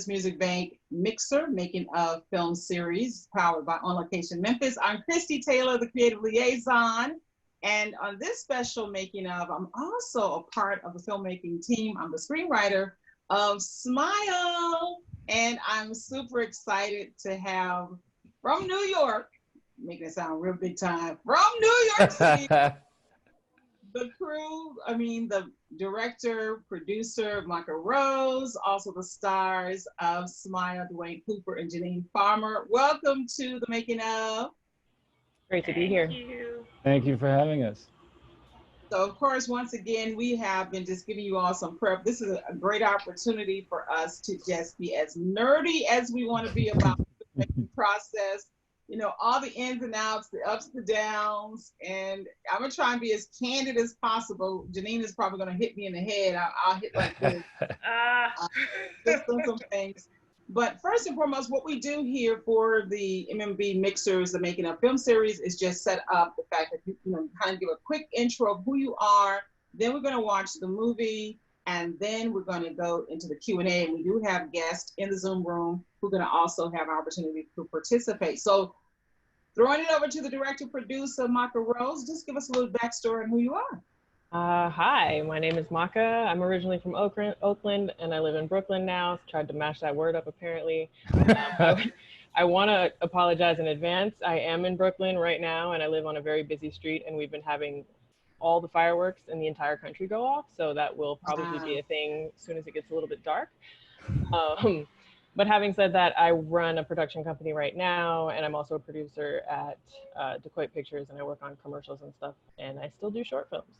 Music Bank Mixer, making of film series powered by On Location Memphis. I'm Christie Taylor, the creative liaison. And on this special making of, I'm also a part of the filmmaking team. I'm the screenwriter of Smile. And I'm super excited to have from New York, making it sound real big time, from New York City, the crew, the director, producer, Micah Rose, also the stars of Smile, Dwayne Cooper and Janine Farmer. Welcome to the making of. Great to be here. Thank you for having us. So of course, once again, we have been just giving you all some prep. This is a great opportunity for us to just be as nerdy as we want to be about the process. You know, all the ins and outs, the ups, the downs, and I'm gonna try and be as candid as possible. Janine is probably gonna hit me in the head. I'll hit like this. Just some things. But first and foremost, what we do here for the MMB Mixers, the Making of Film series, is just set up the fact that kind of give a quick intro of who you are. Then we're gonna watch the movie, and then we're gonna go into the Q&A. And we do have guests in the Zoom room who are gonna also have an opportunity to participate. So throwing it over to the director, producer, Maka Rose, just give us a little backstory on who you are. Hi, my name is Maka. I'm originally from Oakland, and I live in Brooklyn now. Tried to mash that word up, apparently. I want to apologize in advance. I am in Brooklyn right now, and I live on a very busy street, and we've been having all the fireworks in the entire country go off, so that will probably be a thing as soon as it gets a little bit dark. But having said that, I run a production company right now, and I'm also a producer at Decoit Pictures, and I work on commercials and stuff, and I still do short films.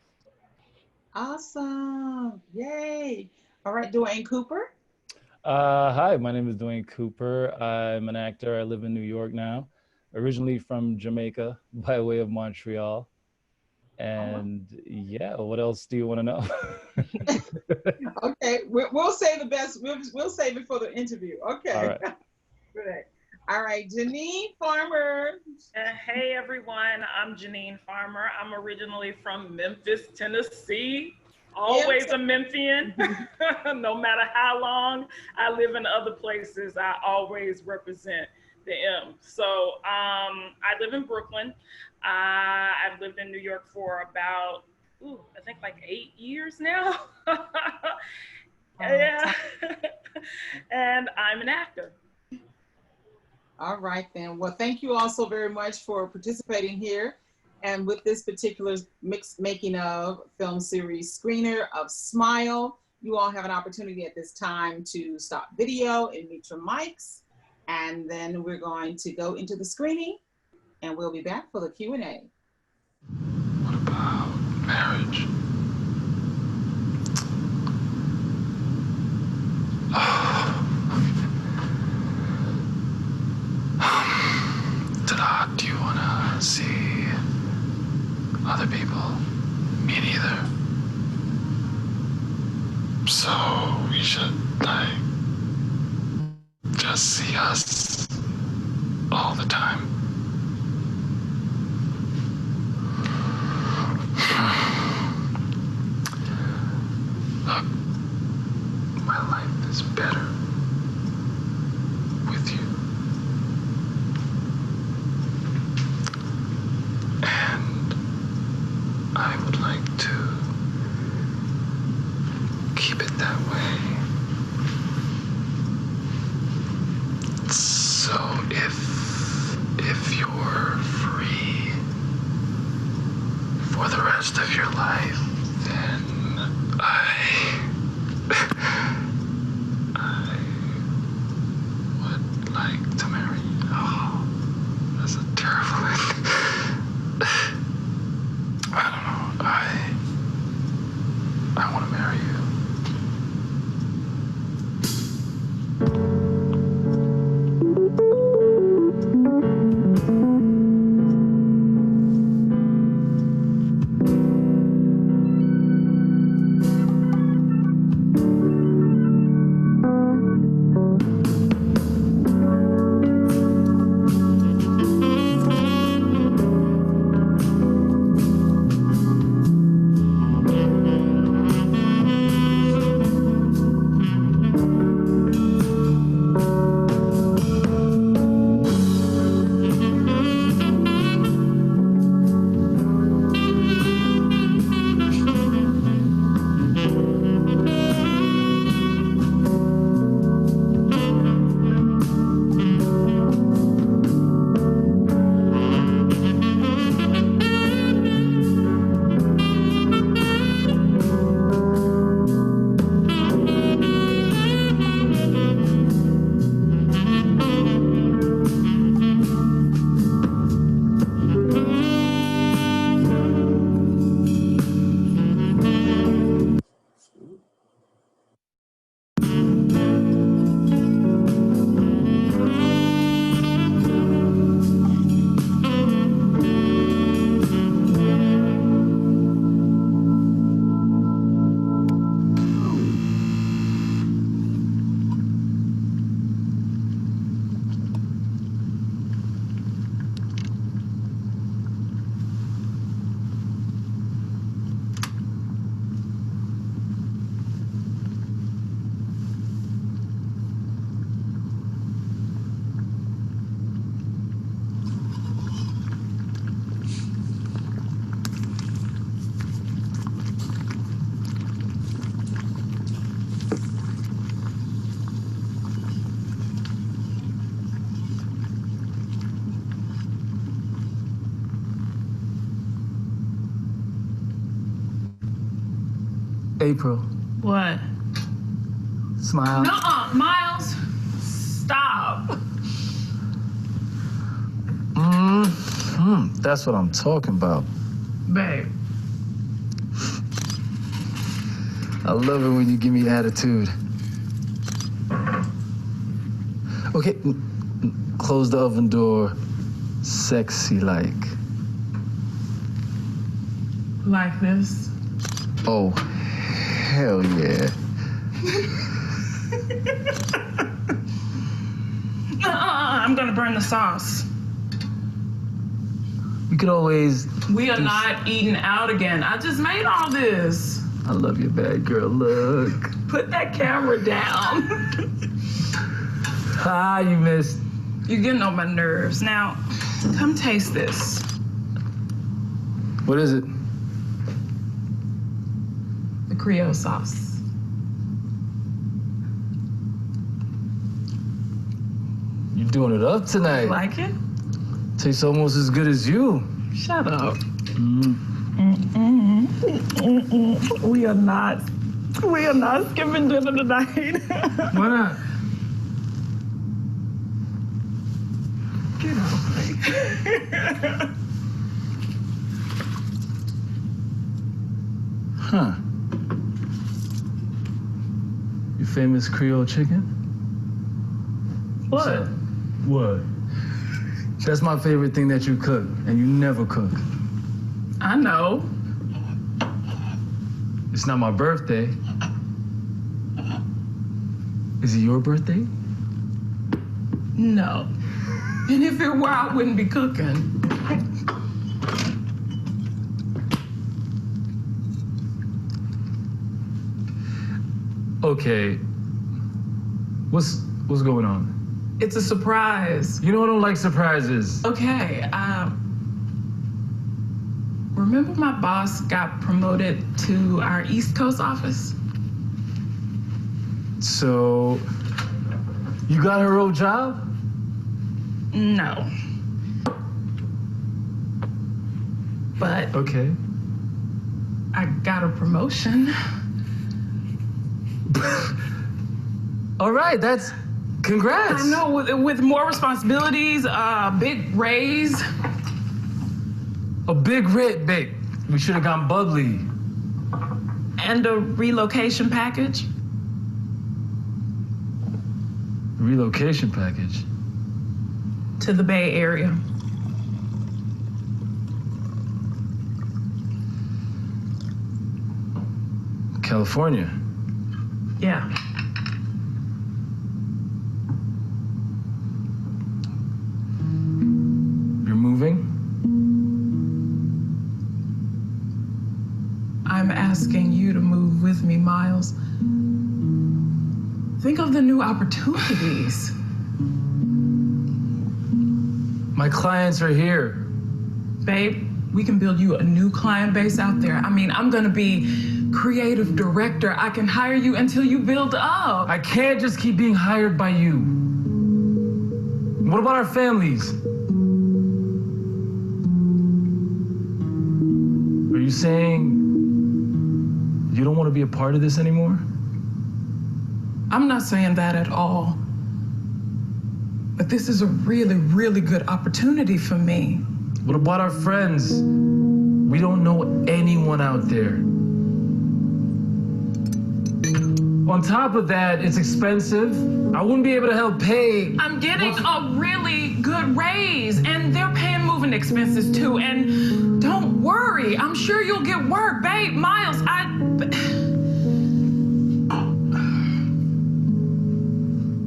Awesome, yay. All right, Dwayne Cooper. Hi, my name is Dwayne Cooper. I'm an actor. I live in New York now, originally from Jamaica by way of Montreal. And yeah, what else do you want to know? Okay, we'll say the best. We'll save it for the interview. Okay. All right. Good. All right, Janine Farmer. Hey everyone, I'm Janine Farmer. I'm originally from Memphis, Tennessee. Always a Memphian. No matter how long I live in other places, I always represent the M. So I live in Brooklyn. I've lived in New York for about, I think like 8 years now. Yeah. And I'm an actor. All right then. Well, thank you all so very much for participating here. And with this particular making of film series screener of Smile, you all have an opportunity at this time to stop video and mute your mics. And then we're going to go into the screening, and we'll be back for the Q&A. What about marriage? Do you want to see other people? Me neither. So we should, just see us all the time. Look, my life is better with you. And I would like to keep it that way. So if you're free for the rest of your life, then I would like to marry you. Oh, that's a terrible I don't know. I want to marry you. April, What? smile. Nuh-uh, Miles. Stop. That's what I'm talking about. Babe. I love it when you give me attitude. Okay, close the oven door. Sexy like. Like this? Oh, hell yeah. I'm gonna burn the sauce. We could always. We are not eating out again. I just made all this. I love you, bad girl. Look. Put that camera down. Ah, you missed. You're getting on my nerves. Now, come taste this. What is it? The Creole sauce. You're doing it up tonight. You like it? Tastes almost as good as you. Shut up. We are not skipping dinner tonight. Why not? Get off me. Huh. You famous Creole chicken? What? What? That's my favorite thing that you cook, and you never cook. I know. It's not my birthday. Is it your birthday? No. And if it were, I wouldn't be cooking. Okay. What's going on? It's a surprise. You know I don't like surprises. Okay, remember my boss got promoted to our East Coast office? So, you got her old job? No. But Okay. I got a promotion. All right, that's congrats. I know, with more responsibilities, big raise. A big red babe. We should have gone bubbly. And a relocation package. Relocation package. To the Bay Area. California. Yeah. You're moving? I'm asking you to move with me, Miles. Think of the new opportunities. My clients are here. Babe, we can build you a new client base out there. I mean, I'm gonna be creative director. I can hire you until you build up. I can't just keep being hired by you. What about our families? Are you saying you don't want to be a part of this anymore? I'm not saying that at all. But this is a really, really good opportunity for me. What about our friends? We don't know anyone out there. On top of that, it's expensive. I wouldn't be able to help pay. I'm getting a really good raise, and they're paying moving expenses too. And don't worry, I'm sure you'll get work. Babe, Miles,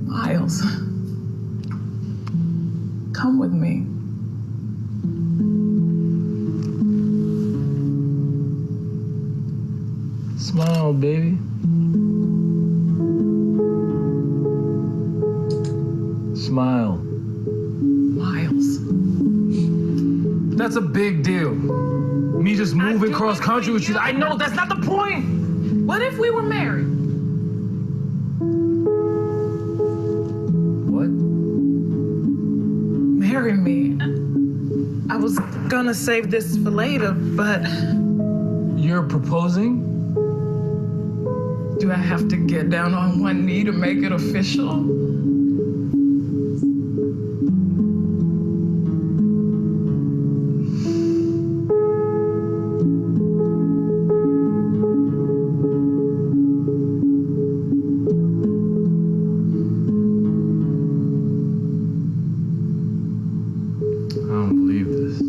Miles, come with me. Smile, baby. Smile. Miles. That's a big deal. Me just moving cross country with you. I know that's not the point. What if we were married? What? Marry me. I was gonna save this for later, but You're proposing? Do I have to get down on one knee to make it official? I don't believe this.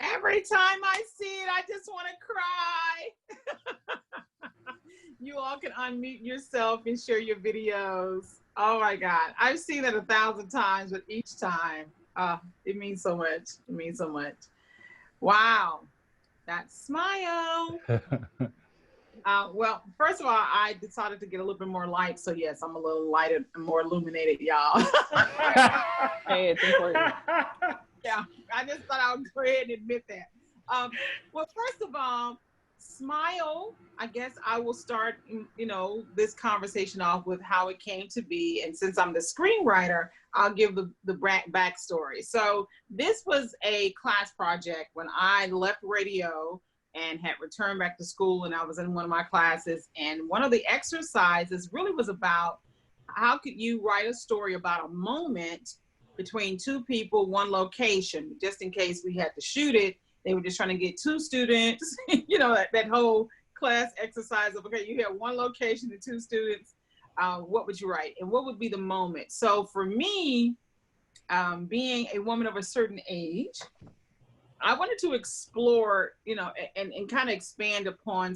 Every time I see it, I just want to cry. You all can unmute yourself and share your videos. Oh my God. I've seen it 1,000 times, but each time, it means so much. It means so much. Wow. That smile. Well, first of all, I decided to get a little bit more light. So yes, I'm a little lighter and more illuminated, y'all. Hey, it's important. Yeah, I just thought I would go ahead and admit that. Well, first of all, smile. I guess I will start, this conversation off with how it came to be. And since I'm the screenwriter, I'll give the backstory. So this was a class project when I left radio and had returned back to school, and I was in one of my classes. And one of the exercises really was about how could you write a story about a moment between two people, one location, just in case we had to shoot it. They were just trying to get two students, that whole class exercise of, okay, you have one location and two students, what would you write? And what would be the moment? So for me, being a woman of a certain age, I wanted to explore, and kind of expand upon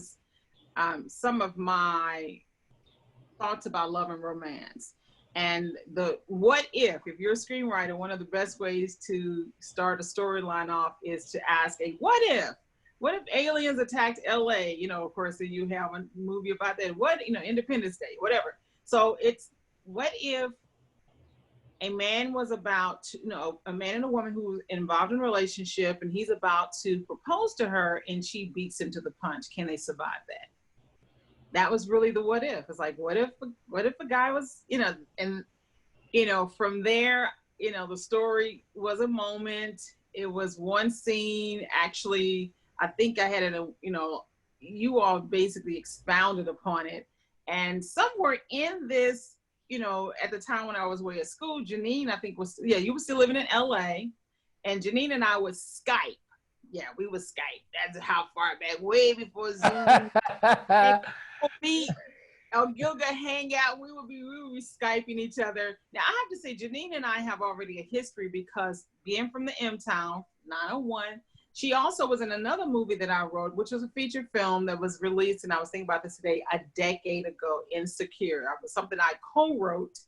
some of my thoughts about love and romance. And the what if you're a screenwriter, one of the best ways to start a storyline off is to ask a what if? What if aliens attacked LA? You know, of course, then you have a movie about that. What, you know, Independence Day, whatever. So it's what if a man was about to, you know, a man and a woman who was involved in a relationship and he's about to propose to her and she beats him to the punch. Can they survive that? That was really the what if. It's like, what if a guy was, you know, and, you know, from there, you know, the story was a moment. It was one scene. Actually, I think I had it, you know, you all basically expounded upon it. And somewhere in this, you know, at the time when I was away at school, Janine, I think was, yeah, you were still living in LA. And Janine and I would Skype. Yeah, we would Skype. That's how far back, way before Zoom. Me or Gilga hang out, we would be Skyping each other. Now I have to say, Janine and I have already a history because being from the M-Town, 901, she also was in another movie that I wrote, which was a feature film that was released, and I was thinking about this today, a decade ago, Insecure. It was something I co-wrote,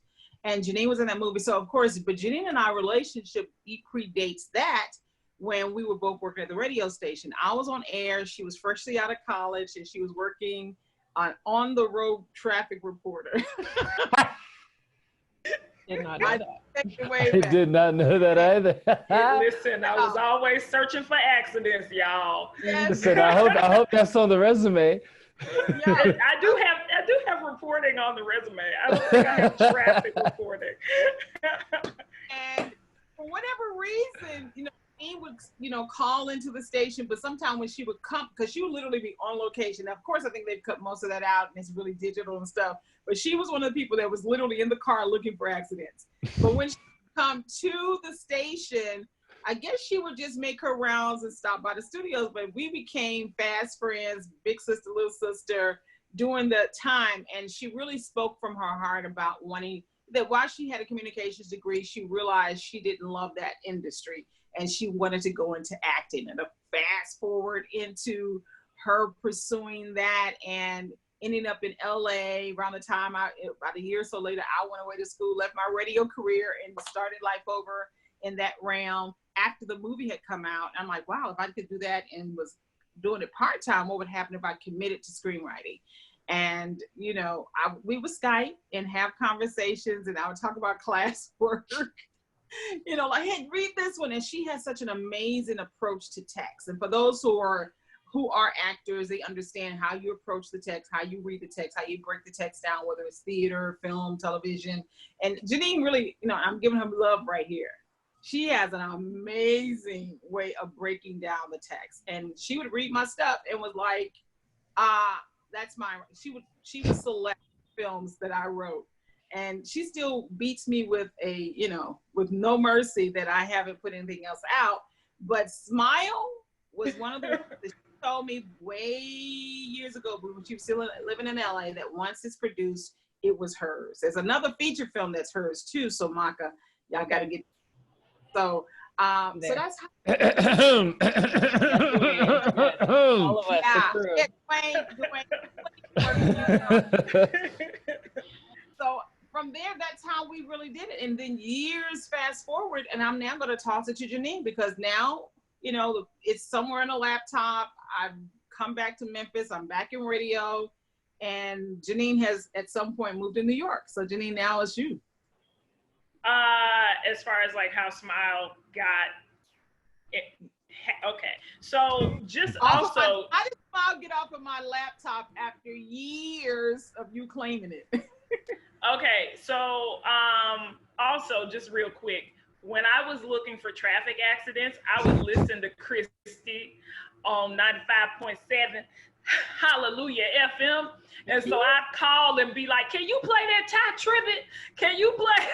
and Janine was in that movie. So of course, but Janine and our relationship predates that, when we were both working at the radio station. I was on air, she was freshly out of college, and she was working on the road traffic reporter. Did not know that. I did not know that either. Listen, I was always searching for accidents, y'all. Yes. Listen, I hope that's on the resume. Yeah, I do have reporting on the resume. I don't think I have traffic reporting. And for whatever reason, you know, he would, you know, call into the station, but sometimes when she would come, because she would literally be on location. Now, of course, I think they've cut most of that out and it's really digital and stuff, but she was one of the people that was literally in the car looking for accidents. But when she would come to the station, I guess she would just make her rounds and stop by the studios, but we became fast friends, big sister, little sister, during the time. And she really spoke from her heart about wanting, that while she had a communications degree, she realized she didn't love that industry. And she wanted to go into acting. And to fast forward into her pursuing that and ending up in LA around the time about a year or so later, I went away to school, left my radio career and started life over in that realm after the movie had come out. I'm like, wow, if I could do that and was doing it part-time, what would happen if I committed to screenwriting? And, you know, we would Skype and have conversations and I would talk about classwork. You know, like, hey, read this one. And she has such an amazing approach to text. And for those who are actors, they understand how you approach the text, how you read the text, how you break the text down, whether it's theater, film, television. And Janine really, you know, I'm giving her love right here. She has an amazing way of breaking down the text. And she would read my stuff and was like, that's mine. She would select films that I wrote. And she still beats me with with no mercy that I haven't put anything else out. But Smile was one of the that she told me way years ago, when she was still living in LA, that once it's produced, it was hers. There's another feature film that's hers too. So Maka, y'all got to get. So that's how. All of us. So from there, that's how we really did it. And then years fast forward, and I'm now going to toss it to Janine, because now, you know, it's somewhere in a laptop. I've come back to Memphis. I'm back in radio. And Janine has at some point moved to New York. So Janine, now it's you. As far as like how Smile got it. Okay. So just also. How did Smile get off of my laptop after years of you claiming it? Okay, so also just real quick, when I was looking for traffic accidents, I would listen to Christie on 95.7 Hallelujah FM. And so I'd call and be like, can you play that Ty Tribbett? Can you play?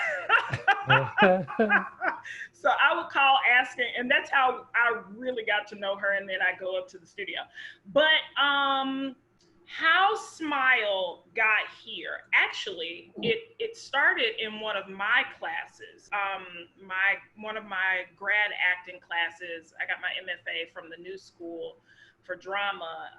So I would call asking, and that's how I really got to know her. And then I go up to the studio. But how Smile got here, actually, it started in one of my classes. One of my grad acting classes, I got my MFA from the New School. for drama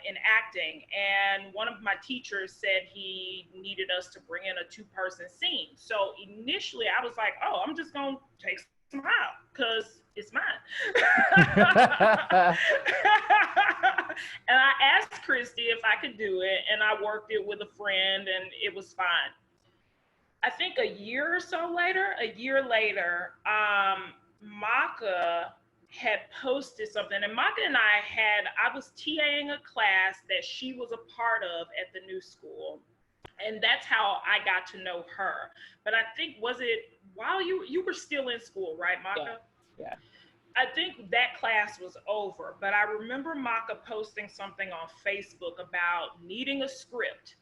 in acting, and one of my teachers said he needed us to bring in a 2-person scene. So initially I was like, oh, I'm just gonna take some out because it's mine. And I asked Christie if I could do it, and I worked it with a friend, and it was fine. I think a year later, Maka had posted something, and Maka and I was TAing a class that she was a part of at the new school. And that's how I got to know her. But I think, was it while you were still in school, right, Maka? Yeah. I think that class was over, but I remember Maka posting something on Facebook about needing a script.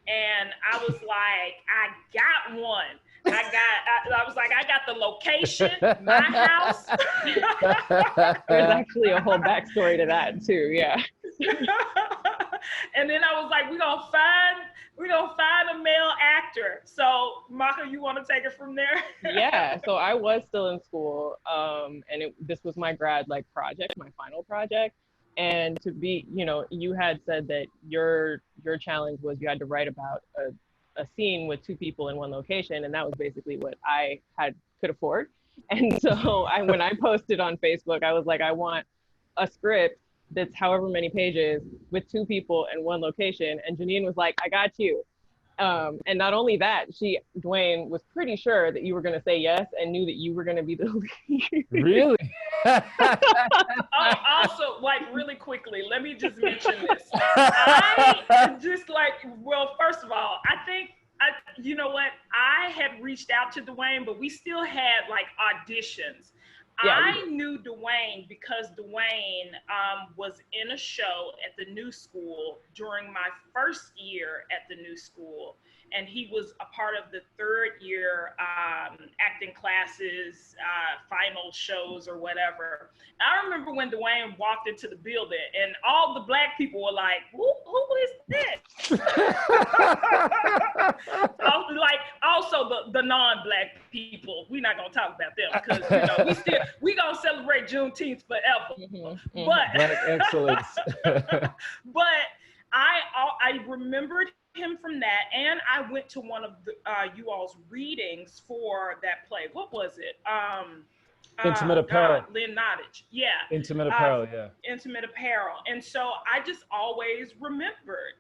And I was like, I got one. I was like, I got the location, my house. There's actually a whole backstory to that too, yeah. And then I was like, we're gonna find a male actor. So Maka, you want to take it from there? Yeah, so I was still in school, and this was my grad project, my final project. And to be, you had said that your challenge was you had to write about a scene with 2 people in one location, and that was basically what I could afford. And so when I posted on Facebook, I was like, I want a script that's however many pages with 2 people in one location. And Janine was like, I got you. And not only that, Dwayne was pretty sure that you were going to say yes and knew that you were going to be the lead. Really? Also, really quickly, let me just mention this. First of all, I think, you know what? I had reached out to Dwayne, but we still had auditions. Yeah, I knew Dwayne because Dwayne was in a show at the new school during my first year at the new school. And he was a part of the 3rd year acting classes, final shows or whatever. I remember when Dwayne walked into the building and all the Black people were like, who is this? Also the non-Black people, we're not gonna talk about them because we gonna celebrate Juneteenth forever. Mm-hmm. But Black excellence. But I remembered him from that, and I went to one of you all's readings for that play. What was it? Intimate Apparel. Lynn Nottage. Yeah. Intimate Apparel, yeah. Intimate Apparel. And so I just always remembered.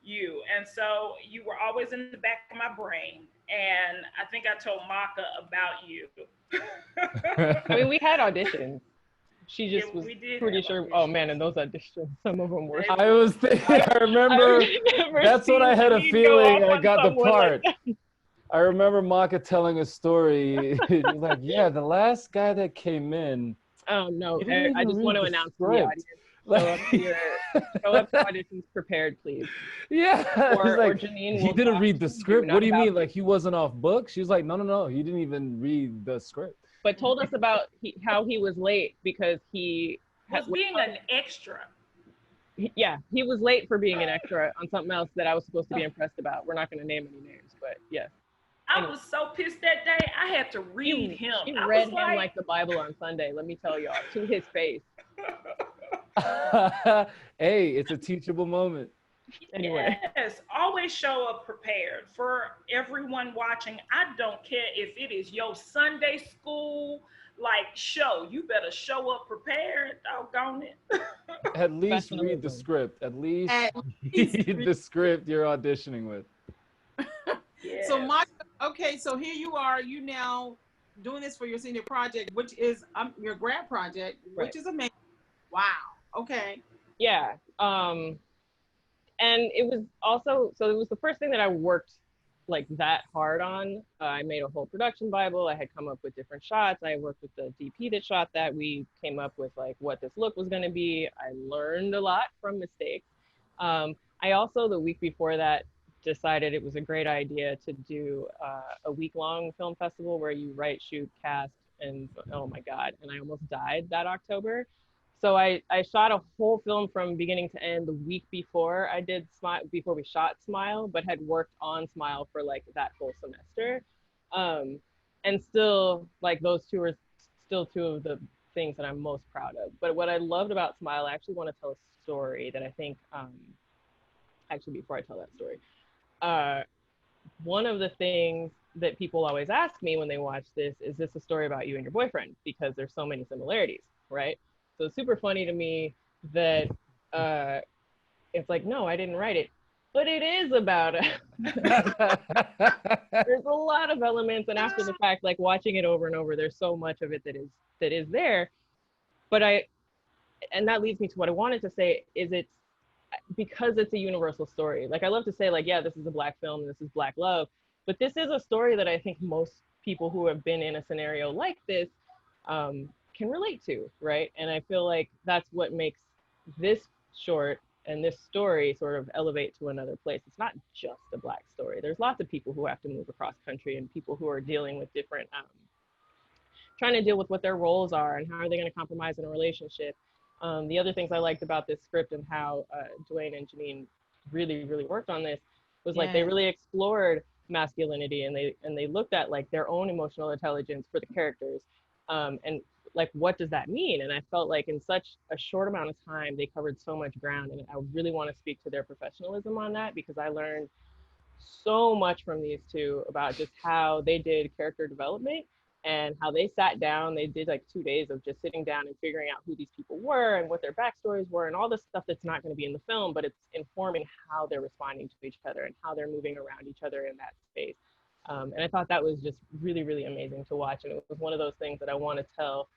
You. And so you were always in the back of my brain. And I think I told Maka about you. I mean, we had auditions. She just was pretty sure. Auditions. Oh man, and those auditions, some of them were. I was thinking, I remember that's what I had a feeling I got the part. I remember Maka telling a story. Like, yeah, the last guy that came in. Oh no, I just want to announce to the audience. Show up to auditions prepared, please. Yeah. Or Janine he didn't read the script. What do you mean? Like he wasn't off book? She was like, no. He didn't even read the script. But told us about how he was late because he was being an extra. Yeah, he was late for being an extra on something else that I was supposed to be impressed about. We're not going to name any names, but yes. I was so pissed that day. I had to read him. She read him like the Bible on Sunday. Let me tell y'all, to his face. Hey, it's a teachable moment. Anyway. Yes, always show up prepared. For everyone watching, I don't care if it is your Sunday school show. You better show up prepared. Doggone it. At least read the script. At least read the script you're auditioning with. Yes. So okay, so here you are. You now doing this for your senior project, which is your grad project, which is amazing. Wow. Okay. Yeah. And it was also, so it was the first thing that I worked that hard on. I made a whole production Bible. I had come up with different shots. I worked with the DP that shot that. We came up with what this look was going to be. I learned a lot from mistakes. I also, the week before that, decided it was a great idea to do a week-long film festival where you write, shoot, cast, and oh my God, and I almost died that October. So I shot a whole film from beginning to end the week before I did Smile, before we shot Smile, but had worked on Smile for that whole semester. And still those 2 are still 2 of the things that I'm most proud of. But what I loved about Smile, I actually want to tell a story that I think, actually before I tell that story, one of the things that people always ask me when they watch this is this a story about you and your boyfriend? Because there's so many similarities, right? So it's super funny to me that it's like, no, I didn't write it, but it is about it. There's a lot of elements, and after the fact, like watching it over and over, there's so much of it that is there. But and that leads me to what I wanted to say is it's because it's a universal story. Like I love to say, like, yeah, this is a Black film, this is Black love, but this is a story that I think most people who have been in a scenario like this can relate to, right? And I feel like that's what makes this short and this story sort of elevate to another place. It's not just a Black story. There's lots of people who have to move across country and people who are dealing with different, trying to deal with what their roles are and how are they going to compromise in a relationship. The other things I liked about this script and how Dwayne and Janine really, really worked on this was like they really explored masculinity and they looked at like their own emotional intelligence for the characters, and like what does that mean? And I felt like in such a short amount of time they covered so much ground, and I really want to speak to their professionalism on that because I learned so much from these two about just how they did character development and how they sat down. They did like 2 days of just sitting down and figuring out who these people were and what their backstories were and all this stuff that's not going to be in the film, but it's informing how they're responding to each other and how they're moving around each other in that space. And I thought that was just really, really amazing to watch. And it was one of those things that I want to tell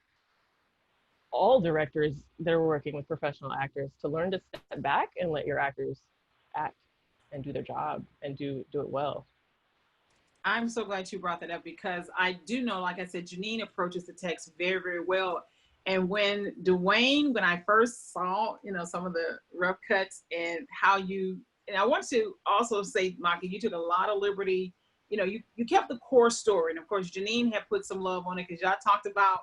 all directors that are working with professional actors to learn to step back and let your actors act and do their job and do it well. I'm so glad you brought that up because I do know, like I said, Janine approaches the text very, very well. And when Dwayne, when I first saw, some of the rough cuts and how and I want to also say, Maki, you took a lot of liberty. You kept the core story. And of course, Janine had put some love on it because y'all talked about,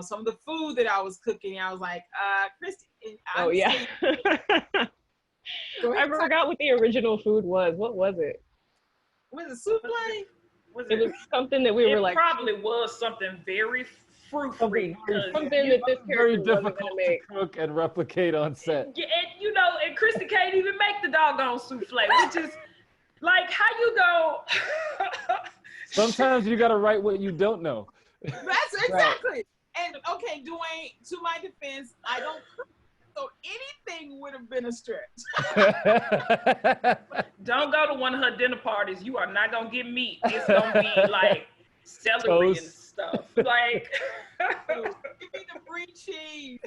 some of the food that I was cooking. I was like, Christie. Oh, yeah. I forgot what the original food was. What was it? Was it souffle? It was something that we were like. It probably was something very fruit-free. Something that this very character difficult to cook and replicate on set. Yeah, and Christie can't even make the doggone souffle, which is like how you go. Sometimes you got to write what you don't know. That's exactly. Right. And okay, Dwayne, to my defense, I don't cook. So anything would have been a stretch. Don't go to one of her dinner parties. You are not going to get meat. It's going to be like celery and stuff. Like, give me the brie cheese.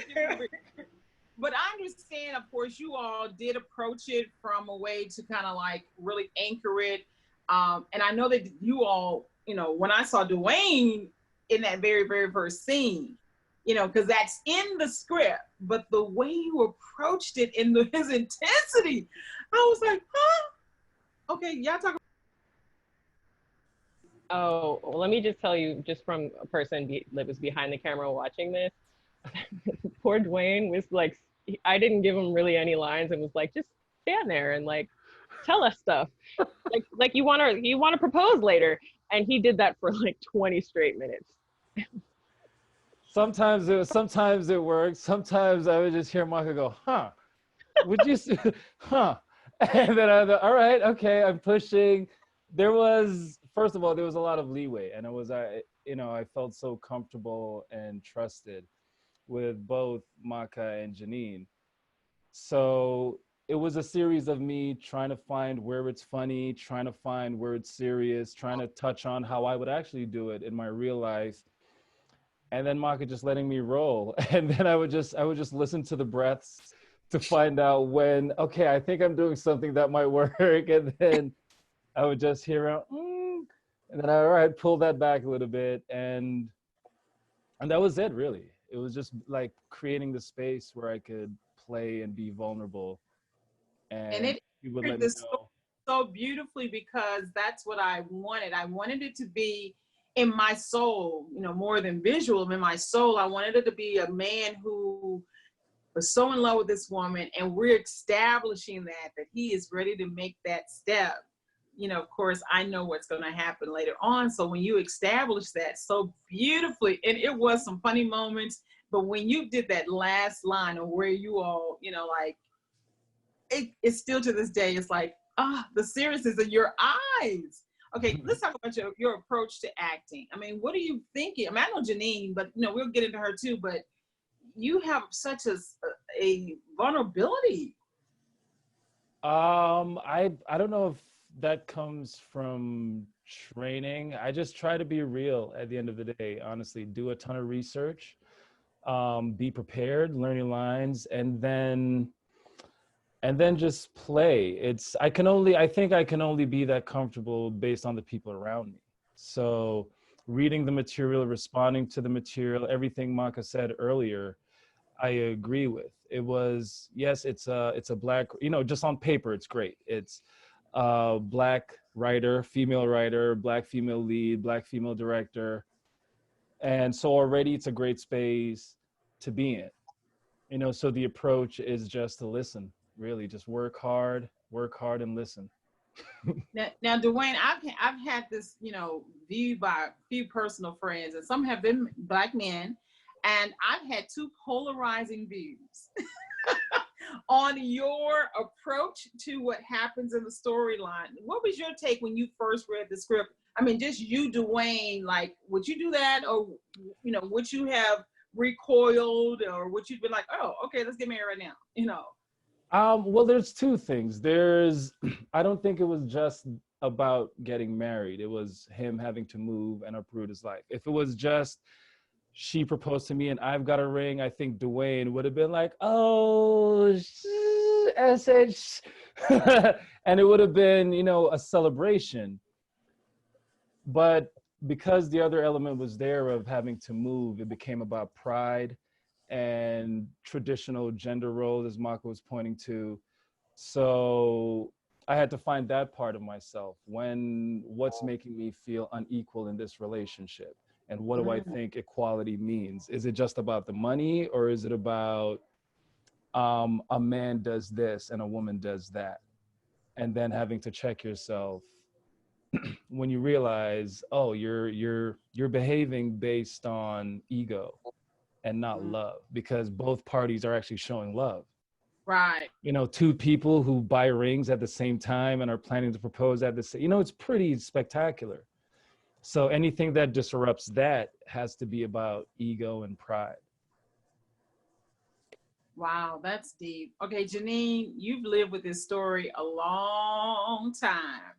But I understand, of course, you all did approach it from a way to kind of like really anchor it. And I know that you all, when I saw Dwayne in that very, very first scene, because that's in the script, but the way you approached it in his intensity, I was like, huh? Okay, y'all talk. Oh, well, let me just tell you, just from a person that was behind the camera watching this, poor Dwayne was like, I didn't give him really any lines and was like, just stand there and like, tell us stuff. like you want to propose later. And he did that for like 20 straight minutes. Sometimes it works. Sometimes I would just hear Maka go, huh? Would you say, huh? And then I thought, all right, okay, I'm pushing. First of all, there was a lot of leeway, and I felt so comfortable and trusted with both Maka and Janine. So it was a series of me trying to find where it's funny, trying to find where it's serious, trying to touch on how I would actually do it in my real life. And then Maka just letting me roll. And then I would just listen to the breaths to find out when, okay, I think I'm doing something that might work. And then I would just hear out, and then I'd pull that back a little bit. And that was it, really. It was just like creating the space where I could play and be vulnerable. And it you would let me know. So beautifully because that's what I wanted. I wanted it to be in my soul, more than visual. In my soul, I wanted it to be a man who was so in love with this woman, and we're establishing that he is ready to make that step. Of course, I know what's going to happen later on. So when you establish that so beautifully, and it was some funny moments, But when you did that last line of where you all, you know, like, it's still to this day, it's like, the seriousness in your eyes. Okay, let's talk about your approach to acting. I mean, what are you thinking? I mean, I know Janine, but you know, we'll get into her too, but you have such a vulnerability. I don't know if that comes from training. I just try to be real at the end of the day, honestly. Do a ton of research, be prepared, learn your lines, and then just play. I think I can only be that comfortable based on the people around me. So reading the material, responding to the material, everything Maka said earlier, I agree with. It was, yes, it's a black, you know, just on paper, it's great. It's black writer, female writer, black female lead, black female director. And so already it's a great space to be in. You know, so the approach is just to listen, really, just work hard and listen. Now, Dwayne, I've had this, you know, viewed by a few personal friends, and some have been Black men, and I've had two polarizing views on your approach to what happens in the storyline. What was your take when you first read the script? I mean, just you, Dwayne, like, would you do that, or, you know, would you have recoiled, or would you be like, oh, okay, let's get married right now, you know? Well, there's two things. I don't think it was just about getting married. It was him having to move and uproot his life. If it was just she proposed to me and I've got a ring, I think Dwayne would have been like, oh, SH. And it would have been, you know, a celebration. But because the other element was there of having to move, it became about pride and traditional gender roles, as Maka was pointing to. So I had to find that part of myself. What's making me feel unequal in this relationship? And what do I think equality means? Is it just about the money, or is it about a man does this and a woman does that? And then having to check yourself when you realize, oh, you're behaving based on ego and not love, because both parties are actually showing love. Right. You know, two people who buy rings at the same time and are planning to propose at the same, you know, it's pretty spectacular. So anything that disrupts that has to be about ego and pride. Wow, that's deep. Okay, Janine, you've lived with this story a long time.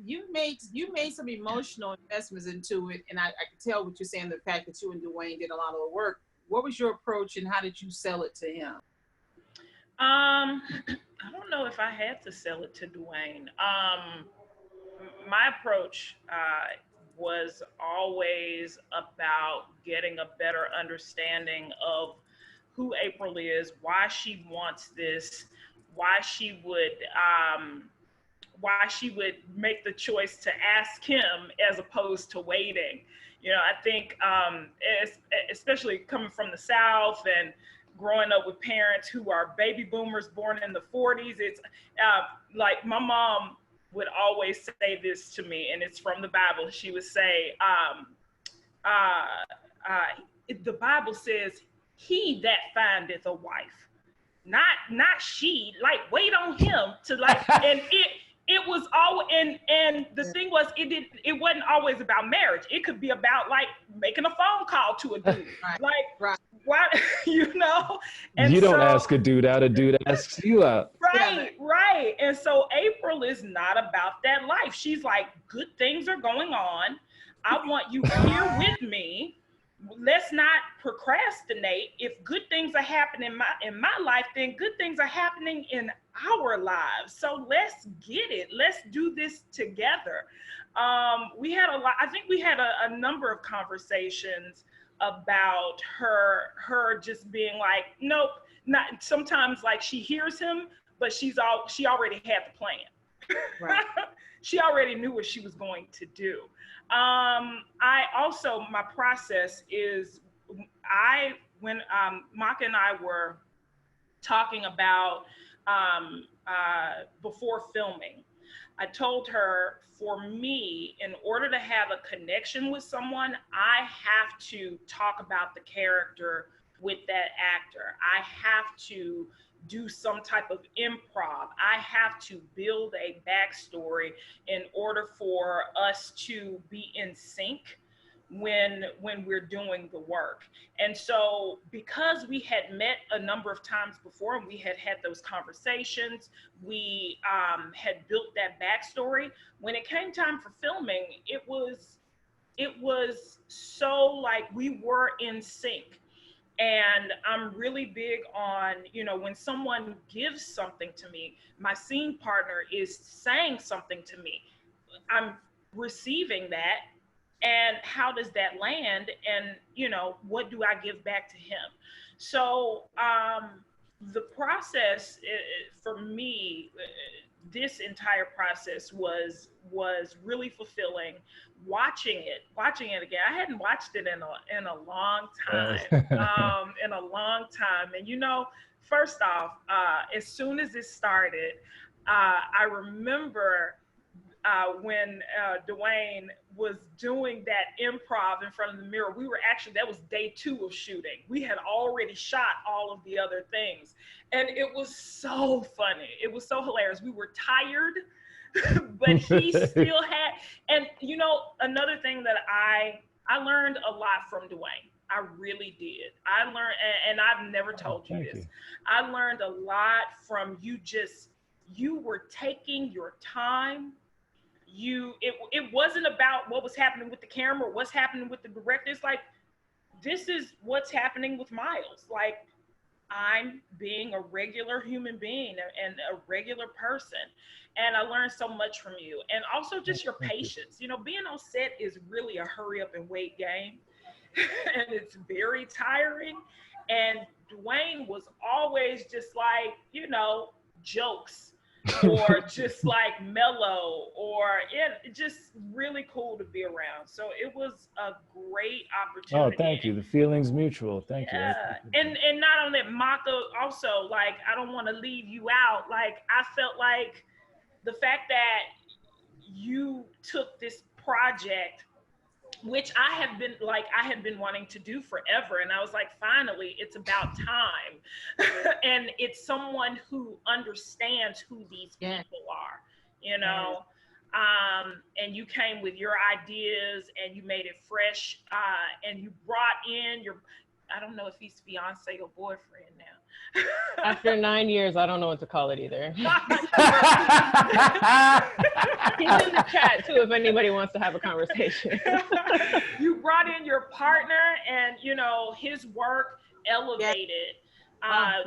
You made some emotional investments into it, and I can tell what you're saying, the fact that you and Dwayne did a lot of the work. What was your approach, and how did you sell it to him? I don't know if I had to sell it to Dwayne. My approach was always about getting a better understanding of who April is, why she wants this, why she would make the choice to ask him as opposed to waiting. You know, I think especially coming from the South and growing up with parents who are baby boomers born in the 40s, it's like my mom would always say this to me, and it's from the Bible. She would say, the Bible says, he that findeth a wife, not she, like, wait on him to, like, and it was all, and the thing was, it wasn't always about marriage. It could be about, like, making a phone call to a dude. Like, why, you know? And you don't ask a dude out, a dude asks you out. Right. And so April is not about that life. She's like, good things are going on. I want you here with me. Let's not procrastinate. If good things are happening in my life, then good things are happening in our lives. So let's get it. Let's do this together. We had I think we had a number of conversations about her just being like, nope, not sometimes, like, she hears him, but she already had the plan. Right. She already knew what she was going to do. I also, my process is, when Maka and I were talking about before filming, I told her, for me, in order to have a connection with someone, I have to talk about the character with that actor. I have to do some type of improv. I have to build a backstory in order for us to be in sync when we're doing the work. And so because we had met a number of times before and we had had those conversations, we had built that backstory. When it came time for filming, it was so like we were in sync. And I'm really big on, you know, when someone gives something to me, my scene partner is saying something to me, I'm receiving that. And how does that land? And, you know, what do I give back to him? So the process for me, this entire process was really fulfilling. Watching it again. I hadn't watched it in a long time, And you know, first off, as soon as it started, I remember when Dwayne was doing that improv in front of the mirror. That was day 2 of shooting. We had already shot all of the other things. And it was so funny. It was so hilarious. We were tired, but he still had, and you know, another thing that I learned a lot from Dwayne. I really did. I learned, and I've never told you this. I learned a lot from you. You were taking your time. It wasn't about what was happening with the camera or what's happening with the director. It's like, this is what's happening with Miles. Like, I'm being a regular human being and a regular person. And I learned so much from you. And also just your patience. You know, being on set is really a hurry up and wait game. And it's very tiring. And Dwayne was always just like, you know, jokes or just like mellow, or just really cool to be around. So it was a great opportunity. Oh, thank you. The feeling's mutual. Thank you. And not only that, Maka, also, like, I don't want to leave you out. Like, I felt like the fact that you took this project, which I had been wanting to do forever. And I was like, finally, it's about time. And it's someone who understands who these people are, you know? And you came with your ideas and you made it fresh. And you brought in I don't know if he's fiance or boyfriend now. After 9 years, I don't know what to call it either. He's in the chat too, if anybody wants to have a conversation. You brought in your partner, and you know, his work elevated.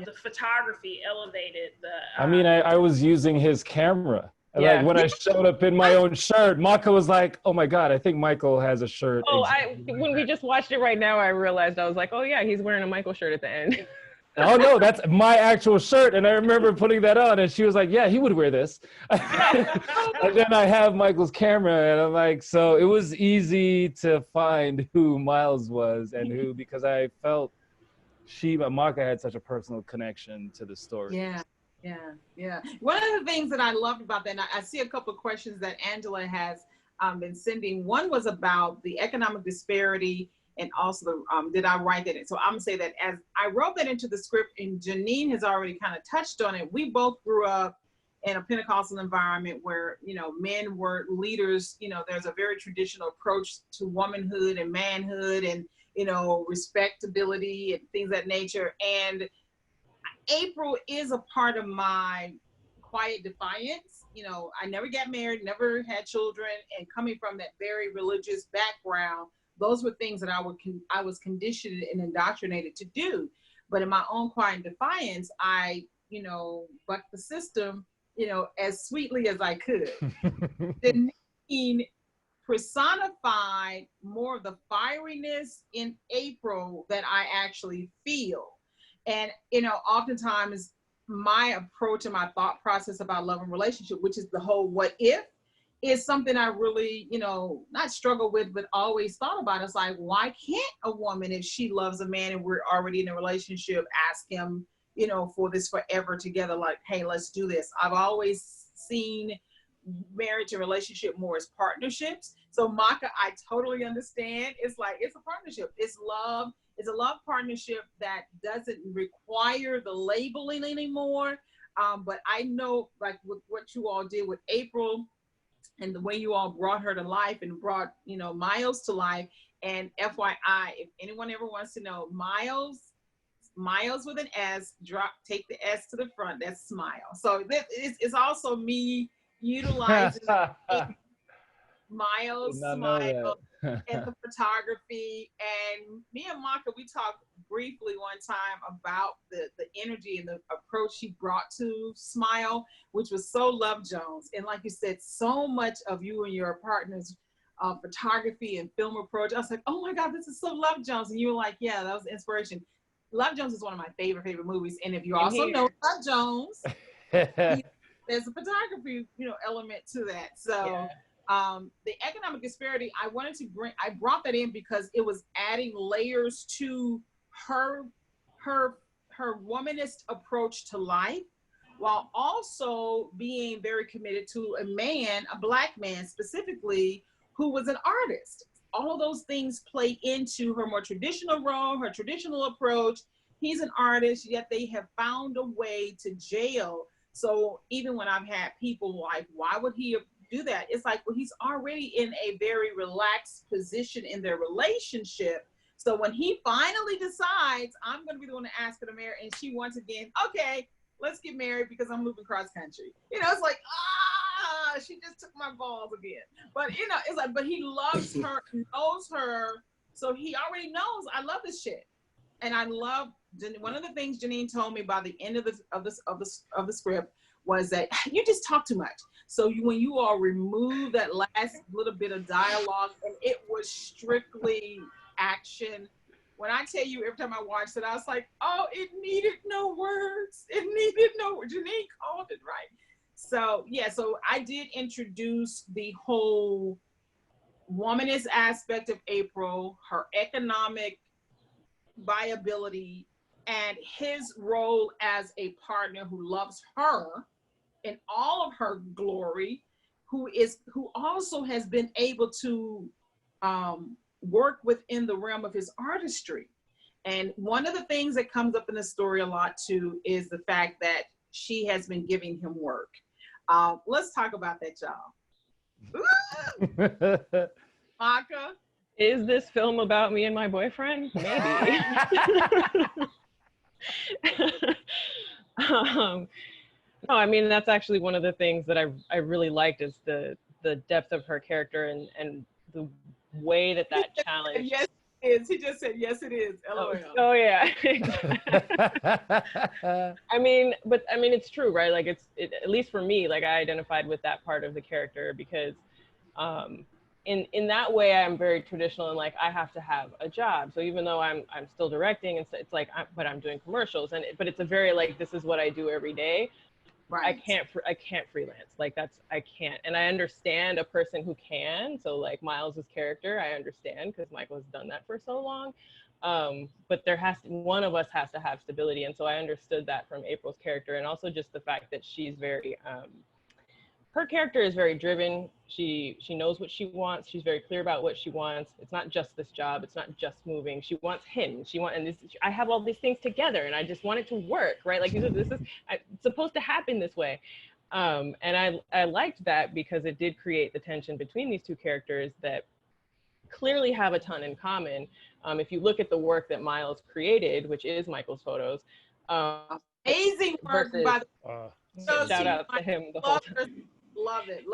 The photography elevated the. I mean, I was using his camera. Yeah. Like when I showed up in my own shirt, Maka was like, "Oh my God, I think Michael has a shirt." Oh, when we just watched it right now, I realized I was like, "Oh yeah, he's wearing a Michael shirt at the end." Oh no, that's my actual shirt. And I remember putting that on and she was like, yeah, he would wear this. And then I have Michael's camera and I'm like, so it was easy to find who Miles was and who, because I felt Maka had such a personal connection to the story. Yeah. One of the things that I loved about that, and I see a couple of questions that Angela has been sending. One was about the economic disparity. And also, did I write that in? So I'm gonna say that as I wrote that into the script, and Janine has already kind of touched on it. We both grew up in a Pentecostal environment where, you know, men were leaders. You know, there's a very traditional approach to womanhood and manhood and, you know, respectability and things of that nature. And April is a part of my quiet defiance. You know, I never got married, never had children, and coming from that very religious background, those were things that I was conditioned and indoctrinated to do. But in my own quiet defiance, I, you know, bucked the system, you know, as sweetly as I could. Janine personified more of the fieriness in April that I actually feel. And, you know, oftentimes my approach and my thought process about love and relationship, which is the whole what if, is something I really, you know, not struggle with, but always thought about. It's like, why can't a woman, if she loves a man and we're already in a relationship, ask him, you know, for this forever together, like, hey, let's do this. I've always seen marriage and relationship more as partnerships. So Maka, I totally understand. It's like, it's a partnership. It's love. It's a love partnership that doesn't require the labeling anymore. But I know, like with what you all did with April and the way you all brought her to life and brought, you know, Miles to life. And FYI, if anyone ever wants to know, Miles with an S, take the S to the front, that's Smile. So this is also me utilizing Miles, Smile, and the photography. And me and Maka, we talked briefly one time about the energy and the approach she brought to Smile, which was so Love Jones. And like you said, so much of you and your partner's photography and film approach. I was like, oh my God, this is so Love Jones. And you were like, yeah, that was inspiration. Love Jones is one of my favorite movies. And if you also know Love Jones, there's a photography, you know, element to that. So the economic disparity, I brought that in because it was adding layers to her womanist approach to life, while also being very committed to a man, a Black man specifically, who was an artist. All of those things play into her more traditional role, her traditional approach. He's an artist, yet they have found a way to jail. So even when I've had people like, why would he do that? It's like, well, he's already in a very relaxed position in their relationship. So when he finally decides, I'm going to be the one to ask her to marry, and she once again, okay, let's get married because I'm moving cross country. You know, it's like, she just took my balls again. But, you know, it's like, but he loves her, knows her. So he already knows I love this shit. And I love, one of the things Janine told me by the end of the script was that you just talk too much. So when you all remove that last little bit of dialogue, and it was strictly action. When I tell you, every time I watched it, I was like, oh, it needed no words. It needed no words. Janine called it right. So yeah, so I did introduce the whole womanist aspect of April, her economic viability, and his role as a partner who loves her in all of her glory, who also has been able to work within the realm of his artistry. And one of the things that comes up in the story a lot too is the fact that she has been giving him work. Let's talk about that, y'all. Maka? Is this film about me and my boyfriend? Maybe. No, I mean, that's actually one of the things that I really liked is the depth of her character and the way that challenge. Yes, it is. He just said, yes, it is. LOL. Oh yeah. I mean, it's true, right? Like at least for me, like I identified with that part of the character because in that way, I'm very traditional and like I have to have a job. So even though I'm still directing, and it's like, but I'm doing commercials, but it's a very like this is what I do every day. Right. I can't freelance. Like I can't. And I understand a person who can. So like Miles's character, I understand because Michael has done that for so long. But one of us has to have stability. And so I understood that from April's character, and also just the fact that she's very her character is very driven. She knows what she wants. She's very clear about what she wants. It's not just this job. It's not just moving. She wants him. I have all these things together and I just want it to work, right? Like this is it's supposed to happen this way. And I liked that because it did create the tension between these two characters that clearly have a ton in common. If you look at the work that Miles created, which is Michael's photos. Amazing work by the shout out to him the whole time. Love it.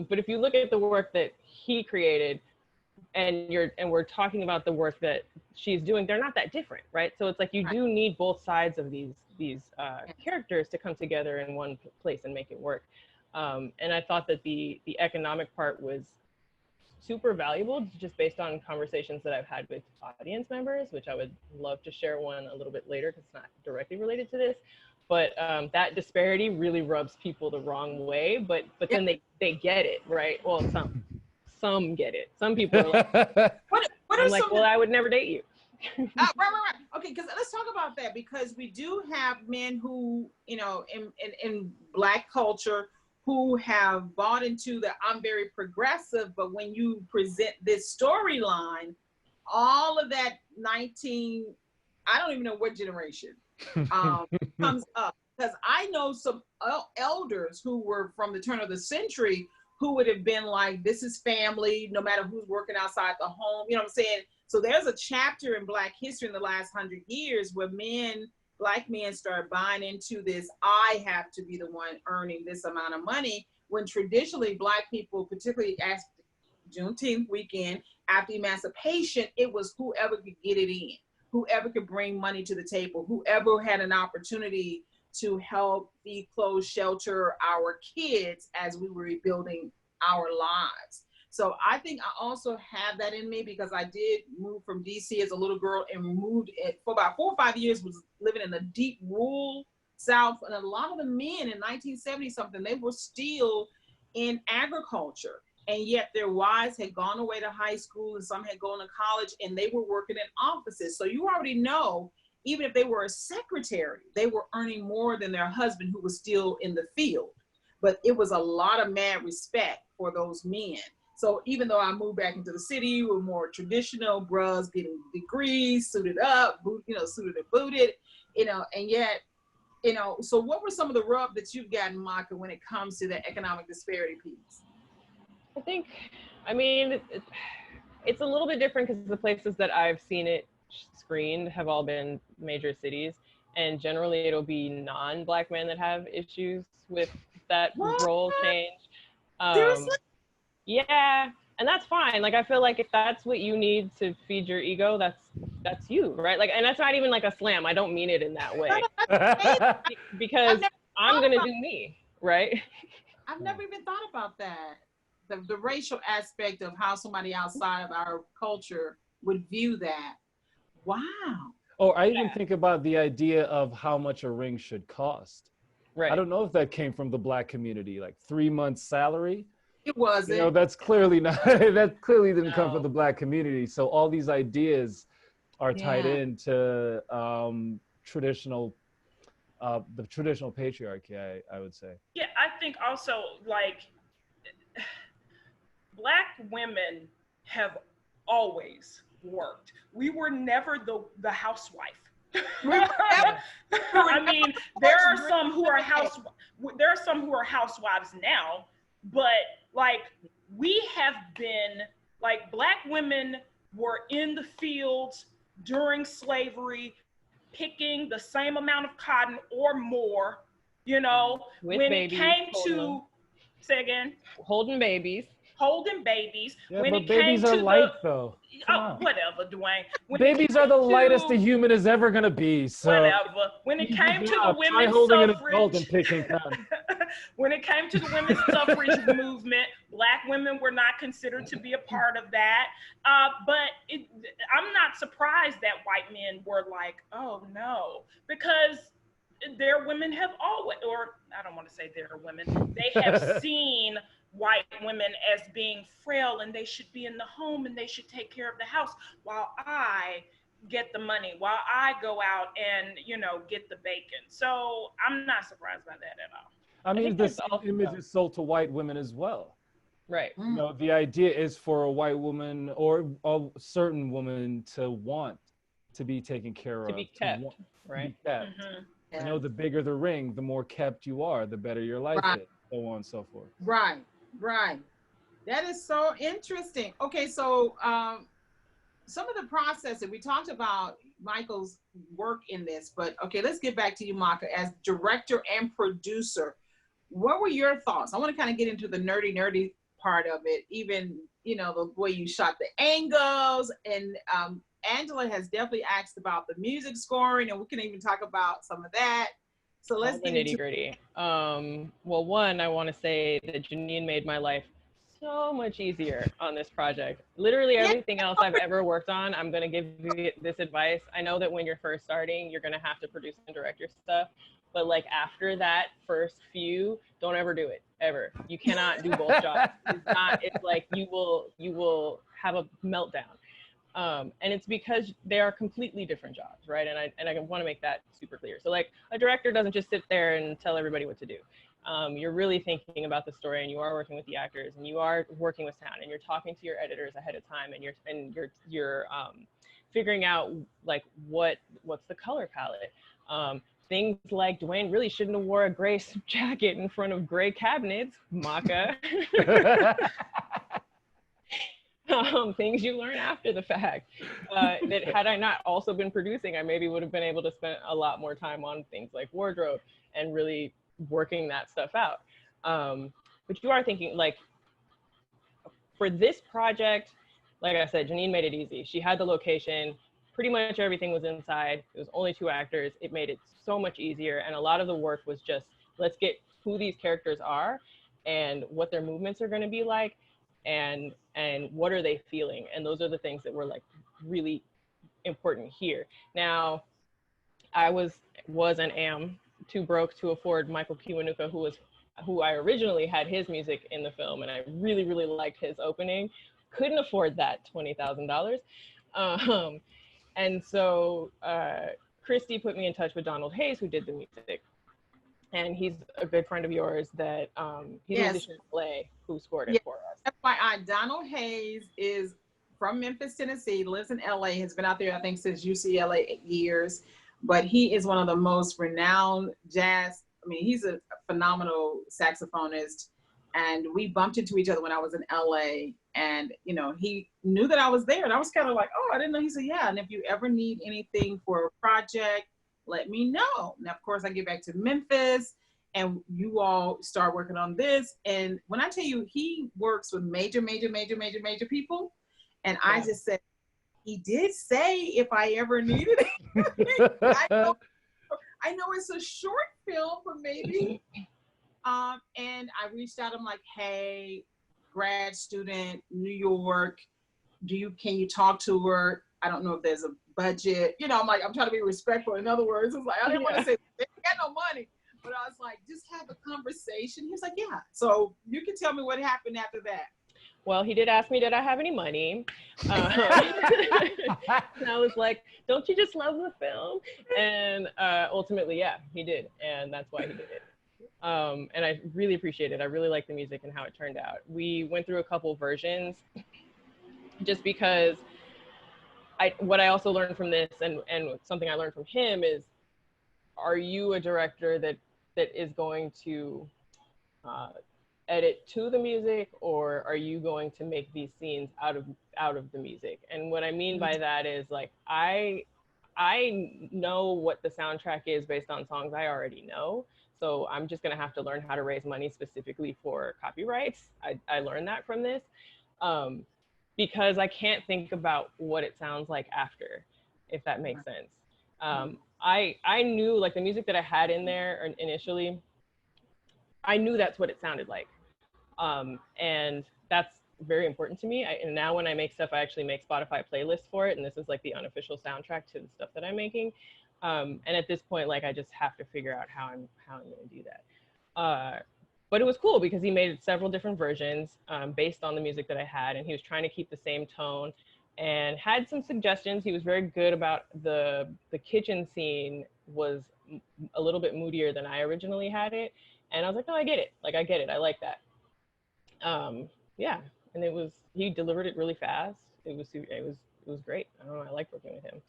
But if you look at the work that he created and we're talking about the work that she's doing, they're not that different, right? So it's like you do need both sides of these characters to come together in one place and make it work. And I thought that the economic part was super valuable just based on conversations that I've had with audience members, which I would love to share one a little bit later because it's not directly related to this. But that disparity really rubs people the wrong way, but then they get it, right? Well, some get it. Some people are like, what are like, well, I would never date you. Right. Okay, because let's talk about that, because we do have men who, you know, in Black culture who have bought into the I'm very progressive, but when you present this storyline, all of that I don't even know what generation comes up. Because I know some elders who were from the turn of the century who would have been like, this is family, no matter who's working outside the home, you know what I'm saying? So there's a chapter in Black history in the last 100 years where Black men start buying into this, I have to be the one earning this amount of money, when traditionally Black people, particularly as Juneteenth weekend, after emancipation, it was whoever could get it in, whoever could bring money to the table, whoever had an opportunity to help feed, clothe, shelter our kids as we were rebuilding our lives. So I think I also have that in me, because I did move from DC as a little girl and moved it for about 4 or 5 years, was living in the deep rural South. And a lot of the men in 1970 something, they were still in agriculture. And yet their wives had gone away to high school and some had gone to college and they were working in offices. So you already know, even if they were a secretary, they were earning more than their husband who was still in the field. But it was a lot of mad respect for those men. So even though I moved back into the city with more traditional bros getting degrees, suited up, suited and booted, and yet, so what were some of the rub that you've gotten, Maka, when it comes to the economic disparity piece? I mean, it's a little bit different because the places that I've seen it screened have all been major cities, and generally it'll be non-Black men that have issues with that role change. Seriously? Yeah, and that's fine. Like, I feel like if that's what you need to feed your ego, that's you, right? Like, and that's not even like a slam. I don't mean it in that way. Because I'm gonna do me, right? I've never even thought about that. The racial aspect of how somebody outside of our culture would view that. Wow. Or I even think about the idea of how much a ring should cost. Right. I don't know if that came from the Black community, like 3 months salary. It wasn't. That's clearly not, that clearly didn't come from the Black community. So all these ideas are tied into the traditional patriarchy, I would say. Yeah, I think also, like, Black women have always worked. We were never the housewife. I mean, there are some who are housewives now, but like, we have been, like, Black women were in the fields during slavery, picking the same amount of cotton or more, With when babies, it came to, say again? Holding babies. Yeah, when but it babies came are to light, though. whatever, Dwayne. Babies are the lightest a human is ever gonna be. So whatever. When it came to the women's holding suffrage, an adult and picking cotton. when it came to the women's suffrage movement, Black women were not considered to be a part of that. But I'm not surprised that white men were like, oh no, because their women have always, or I don't want to say their women, they have seen white women as being frail and they should be in the home and they should take care of the house while I get the money, while I go out and, get the bacon. So I'm not surprised by that at all. I mean, this image is sold to white women as well. Right. The idea is for a white woman or a certain woman to want to be taken care of. To be kept, right? To be kept. Mm-hmm. The bigger the ring, the more kept you are, the better your life is, so on and so forth. Right. That is so interesting. Okay, so some of the processes, we talked about Michael's work in this, but okay, let's get back to you, Maka, as director and producer. What were your thoughts? I want to kind of get into the nerdy part of it, even, the way you shot the angles, and Angela has definitely asked about the music scoring, and we can even talk about some of that. So let's get into nitty-gritty. Well, one, I want to say that Janine made my life so much easier on this project. Literally everything else I've ever worked on, I'm going to give you this advice. I know that when you're first starting, you're going to have to produce and direct your stuff. But like, after that first few, don't ever do it, ever. You cannot do both jobs. It's like you will have a meltdown. And it's because they are completely different jobs, right? And I want to make that super clear. So like, a director doesn't just sit there and tell everybody what to do. you're really thinking about the story, and you are working with the actors, and you are working with sound, and you're talking to your editors ahead of time, and you're figuring out like what's the color palette. Things like Dwayne really shouldn't have wore a gray jacket in front of gray cabinets, Maka. Things you learn after the fact. That had I not also been producing, I maybe would have been able to spend a lot more time on things like wardrobe and really working that stuff out. But you are thinking, like, for this project, like I said, Janine made it easy. She had the location, pretty much everything was inside. It was only 2 actors. It made it so much easier. And a lot of the work was just, let's get who these characters are and what their movements are going to be like, and what are they feeling. And those are the things that were like really important here. Now, I was and am too broke to afford Michael Kiwanuka, who I originally had his music in the film, and I really, really liked his opening. Couldn't afford that $20,000. And so Christie put me in touch with Donald Hayes, who did the music. And he's a good friend of yours that he's a musician in LA who scored it for us. That's why Donald Hayes is from Memphis, Tennessee, lives in LA, has been out there, I think, since UCLA years. But he is one of the most renowned jazz. I mean, he's a phenomenal saxophonist. And we bumped into each other when I was in LA. And, you know, he knew that I was there. And I was kind of like, oh, I didn't know. He said, yeah. And if you ever need anything for a project, let me know. Now, of course, I get back to Memphis and you all start working on this. And when I tell you, he works with major people. And I just said, he did say if I ever needed it. I know it's a short film, but maybe. And I reached out. I'm like, hey, grad student, New York, can you talk to her? I don't know if there's a budget. You know, I'm like, I'm trying to be respectful. In other words, it's like, I didn't want to say, they got no money. But I was like, just have a conversation. He was like, yeah. So you can tell me what happened after that. Well, he did ask me, did I have any money? And I was like, don't you just love the film? And ultimately, yeah, he did. And that's why he did it. And I really appreciate it. I really like the music and how it turned out. We went through a couple versions just because what I also learned from this and something I learned from him is, are you a director that is going to edit to the music, or are you going to make these scenes out of the music? And what I mean by that is, like, I know what the soundtrack is based on songs I already know. So I'm just gonna have to learn how to raise money specifically for copyrights. I learned that from this, because I can't think about what it sounds like after, if that makes sense. I knew, like, the music that I had in there initially, I knew that's what it sounded like. And that's very important to me. And now when I make stuff, I actually make Spotify playlists for it. And this is like the unofficial soundtrack to the stuff that I'm making. And at this point, like, I just have to figure out how I'm going to do that. But it was cool because he made several different versions based on the music that I had. And he was trying to keep the same tone and had some suggestions. He was very good about the kitchen scene was a little bit moodier than I originally had it. And I was like, no, I get it. Like, I get it. I like that. Yeah. And he delivered it really fast. It was great. I don't know. I like working with him.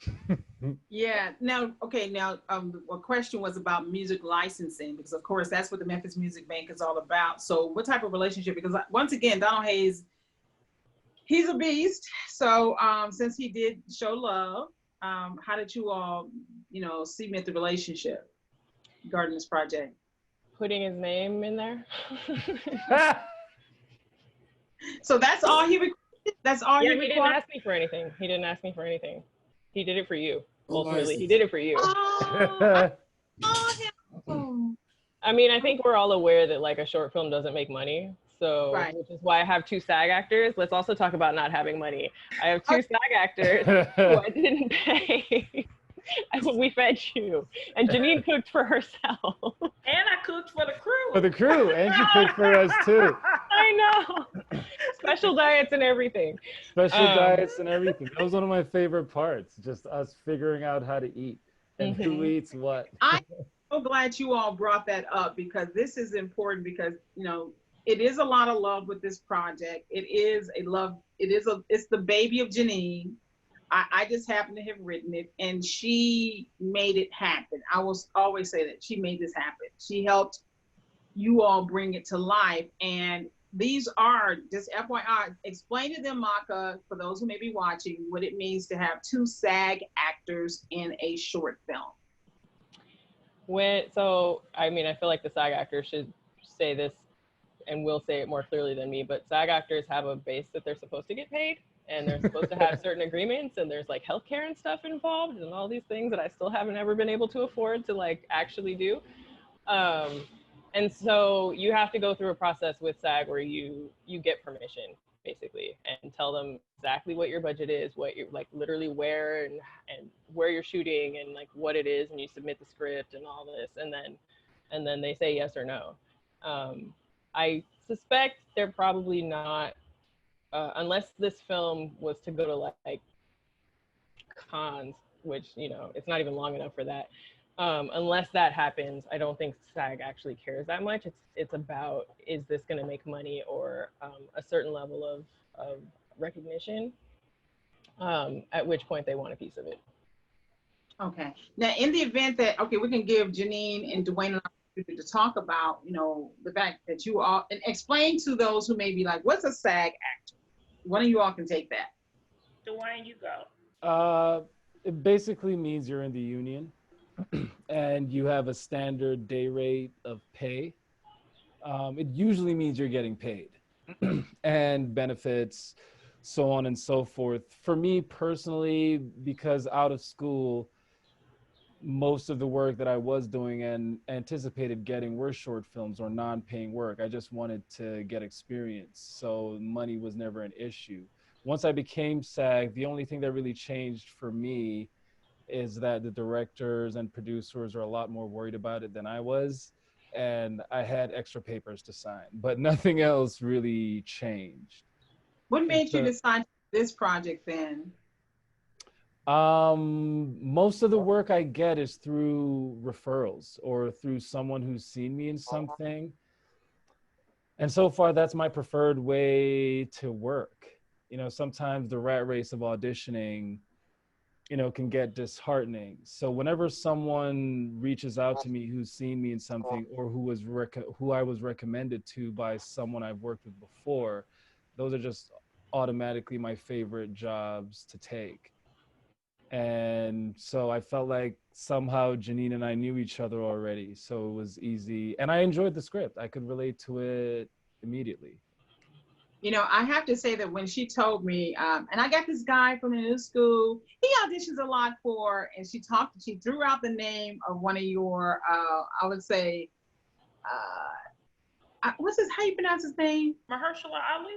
Yeah. Now, a question was about music licensing, because of course that's what the Memphis Music Bank is all about. So what type of relationship? Because once again, Donald Hayes, he's a beast. So since he did show love, how did you all, cement the relationship regarding this project? Putting his name in there. So that's all he requested? That's all he requested? He didn't ask me for anything. He did it for you. Ultimately, he did it for you. I mean, I think we're all aware that, like, a short film doesn't make money. So, which is why I have 2 SAG actors. Let's also talk about not having money. I have 2 SAG actors who I didn't pay. We fed you. And Janine cooked for herself. And I cooked for the crew. For the crew. And she cooked for us, too. I know. Special diets and everything. Special diets and everything. That was one of my favorite parts. Just us figuring out how to eat and who eats what. so glad you all brought that up because this is important because, you know, it is a lot of love with this project. It is a love, it's the baby of Janine. I just happen to have written it and she made it happen. I will always say that she made this happen. She helped you all bring it to life. And these are, just FYI, explain to them, Maka, for those who may be watching, what it means to have two SAG actors in a short film. I mean, I feel like the SAG actors should say this and will say it more clearly than me, but SAG actors have a base that they're supposed to get paid and they're supposed to have certain agreements and there's like healthcare and stuff involved and all these things that I still haven't ever been able to afford to like actually do. And so you have to go through a process with SAG where you get permission basically and tell them exactly what your budget is, what you're like literally where and where you're shooting and like what it is, and you submit the script and all this, and then they say yes or no. I suspect they're probably not, unless this film was to go to like cons, which, you know, it's not even long enough for that. Unless that happens, I don't think SAG actually cares that much. It's about, is this going to make money or a certain level of recognition, at which point they want a piece of it. Okay. Now, in the event that, okay, we can give Janine and Dwayne an opportunity to talk about, you know, the fact that you all, and explain to those who may be like, what's a SAG actor? One of you all can take that. Dwayne, you go. It basically means you're in the union and you have a standard day rate of pay. It usually means you're getting paid and benefits, so on and so forth. For me personally, because out of school, most of the work that I was doing and anticipated getting were short films or non-paying work. I just wanted to get experience, so money was never an issue. Once I became SAG, the only thing that really changed for me is that the directors and producers are a lot more worried about it than I was, and I had extra papers to sign, but nothing else really changed. What made you decide this project then? Most of the work I get is through referrals or through someone who's seen me in something. And so far, that's my preferred way to work. You know, sometimes the rat race of auditioning, you know, can get disheartening. So whenever someone reaches out to me who's seen me in something or who I was recommended to by someone I've worked with before, those are just automatically my favorite jobs to take. And so I felt like somehow Janine and I knew each other already, so it was easy. And I enjoyed the script. I could relate to it immediately. You know, I have to say that when she told me, and I got this guy from the new school, he auditions a lot for, and she threw out the name of one of your, I would say, how you pronounce his name? Mahershala Ali?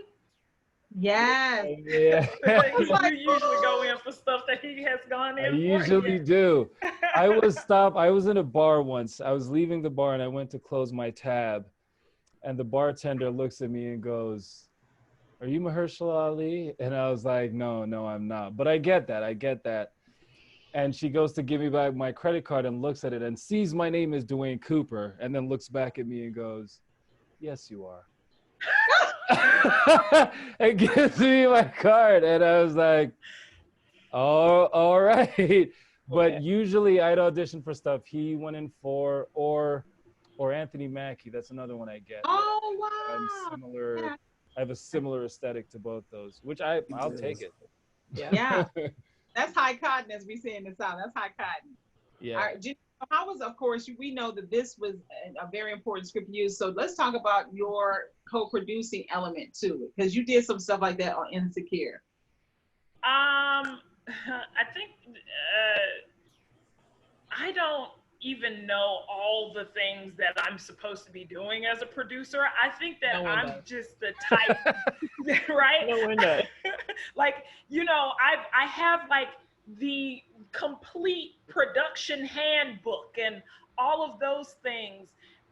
Yes. Yeah. You usually go in for stuff that he has gone in I for. usually do. I was in a bar once. I was leaving the bar and I went to close my tab, and the bartender looks at me and goes, "Are you Mahershala Ali?" And I was like, no, I'm not. But I get that. And she goes to give me back my credit card and looks at it and sees my name is Dwayne Cooper and then looks back at me and goes, "Yes, you are." And gives me my card. And I was like, oh, all right. But Okay. usually I'd audition for stuff he went in for, or Anthony Mackie. That's another one I get. Oh, wow. I'm similar. Yeah. I have a similar aesthetic to both those, which I'll take it. Yeah. That's high cotton, as we say in the South. That's high cotton. Yeah. All right, how was, of course, we know that this was a very important script to use. So let's talk about your co-producing element to it, because you did some stuff like that on Insecure. I think I don't even know all the things that I'm supposed to be doing as a producer. I think that I'm just the type, right? No one does. Like, you know, I have like the complete production handbook and all of those things.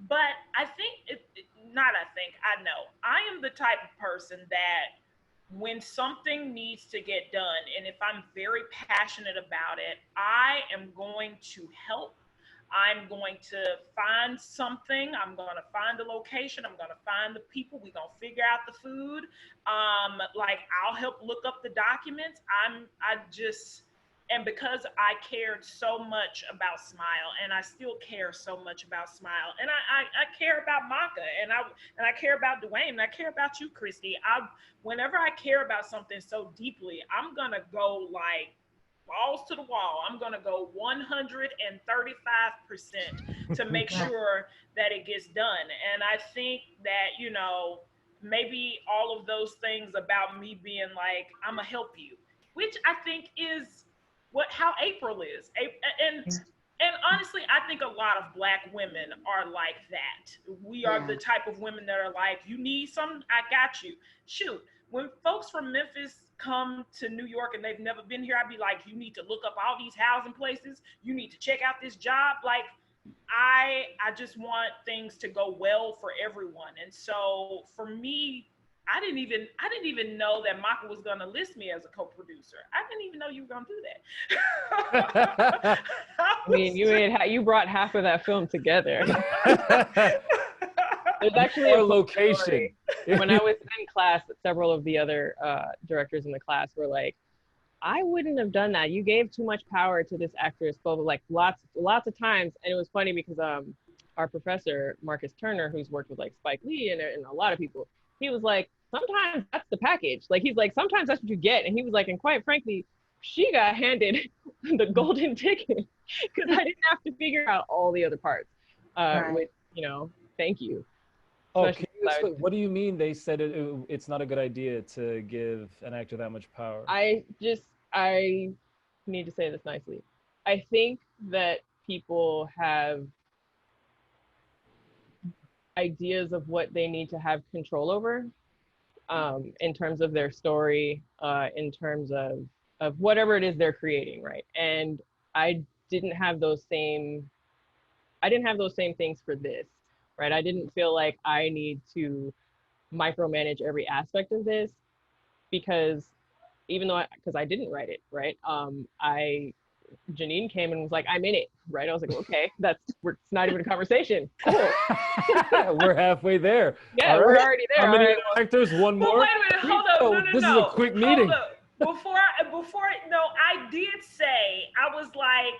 But I think, I know, I am the type of person that when something needs to get done, and if I'm very passionate about it, I am going to help. I'm going to find something. I'm going to find the location. I'm going to find the people. We're going to figure out the food. Like, I'll help look up the documents. And because I cared so much about Smile, and I still care so much about Smile, and I care about Maka, and I care about Dwayne, and I care about you, Christy. Whenever I care about something so deeply, I'm gonna go like balls to the wall. I'm gonna go 135% to make sure that it gets done. And I think that, you know, maybe all of those things about me being like, I'm gonna help you, which I think is how April is. And honestly, I think a lot of Black women are like that. We are the type of women that are like, you need something, I got you. Shoot, when folks from Memphis come to New York and they've never been here, I'd be like, you need to look up all these housing places. You need to check out this job. Like, I just want things to go well for everyone. And so for me, I didn't even know that Maka was gonna list me as a co-producer. I didn't even know you were gonna do that. I mean, you brought half of that film together. There's actually a location. When I was in class, several of the other directors in the class were like, I wouldn't have done that. You gave too much power to this actress, but like lots of times. And it was funny because our professor, Marcus Turner, who's worked with like Spike Lee and a lot of people, he was like, sometimes that's the package. Like, he's like, sometimes that's what you get. And he was like, and quite frankly, she got handed the golden ticket because I didn't have to figure out all the other parts. Which, you know, thank you. Oh, can you explain, what do you mean they said it's not a good idea to give an actor that much power? I need to say this nicely. I think that people have ideas of what they need to have control over in terms of their story, in terms of whatever it is they're creating, right? And I didn't have those same things for this, right? I didn't feel like I need to micromanage every aspect of this because even though because I didn't write it, right? Janine came and was like, I'm in it, right? I was like, okay, it's not even a conversation. Cool. We're halfway there. Yeah, we're already there. How many actors? One more? Wait a minute, hold on. No. This is a quick meeting. I did say, I was like,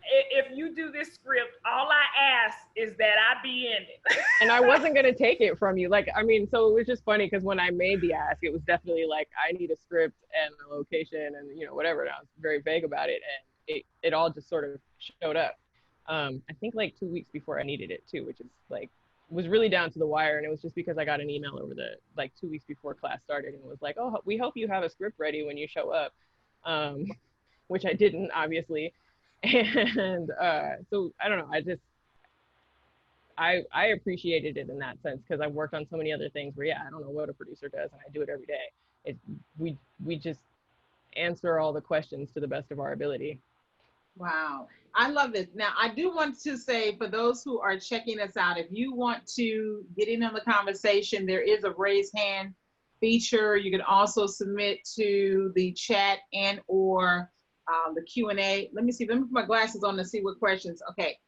if you do this script, all I ask is that I be in it. And I wasn't going to take it from you. Like, I mean, so it was just funny because when I made the ask, it was definitely like, I need a script and a location and, you know, whatever. And I was very vague about it. And it all just sort of showed up. I think like 2 weeks before I needed it too, which is like, was really down to the wire. And it was just because I got an email over like 2 weeks before class started and it was like, oh, we hope you have a script ready when you show up. Which I didn't, obviously. And so I don't know, I appreciated it in that sense because I've worked on so many other things where I don't know what a producer does and I do it every day. We just answer all the questions to the best of our ability. Wow, I love this. Now I do want to say for those who are checking us out, if you want to get in on the conversation, there is a raise hand feature. You can also submit to the chat and or the Q&A. Let me put my glasses on to see what questions. Okay.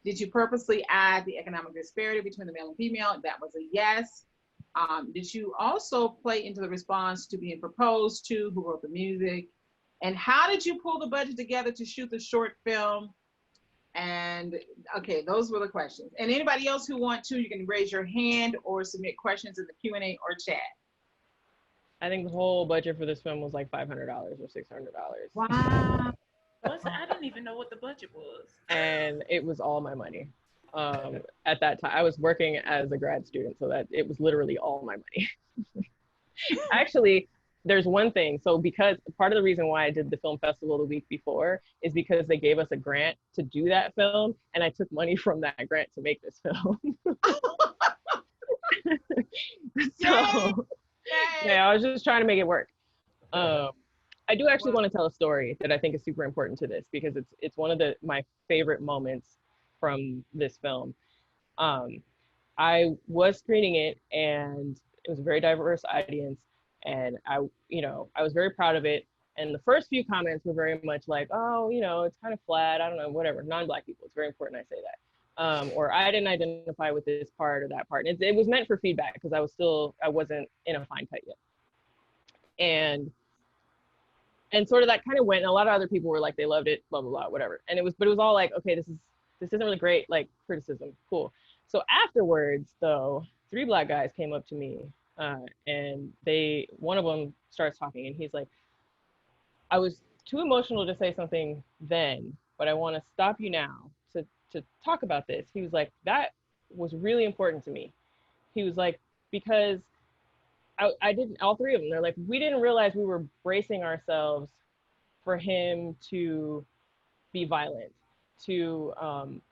Did you purposely add the economic disparity between the male and female? That was a yes. Did you also play into the response to being proposed to? Who wrote the music? And how did you pull the budget together to shoot the short film? And okay, those were the questions. And anybody else who want to, you can raise your hand or submit questions in the Q&A or chat. I think the whole budget for this film was like $500 or $600. Wow. I didn't even know what the budget was. And it was all my money. At that time, I was working as a grad student, so that it was literally all my money. Actually, there's one thing. So because part of the reason why I did the film festival the week before is because they gave us a grant to do that film, and I took money from that grant to make this film. So. Yeah, I was just trying to make it work. I do actually want to tell a story that I think is super important to this because it's one of my favorite moments from this film. I was screening it and it was a very diverse audience and I was very proud of it. And the first few comments were very much like, oh, you know, it's kind of flat. I don't know, whatever. Non-Black people, it's very important I say that. Or I didn't identify with this part or that part. And it was meant for feedback because I wasn't in a fine cut yet. And sort of that kind of went, and a lot of other people were like, they loved it, blah, blah, blah, whatever. And it was all like, okay, this isn't really great, like criticism, cool. So afterwards though, 3 Black guys came up to me and one of them starts talking and he's like, I was too emotional to say something then, but I want to stop you now to talk about this. He was like, that was really important to me. He was like, because I didn't, all 3 of them, they're like, we didn't realize we were bracing ourselves for him to be violent, to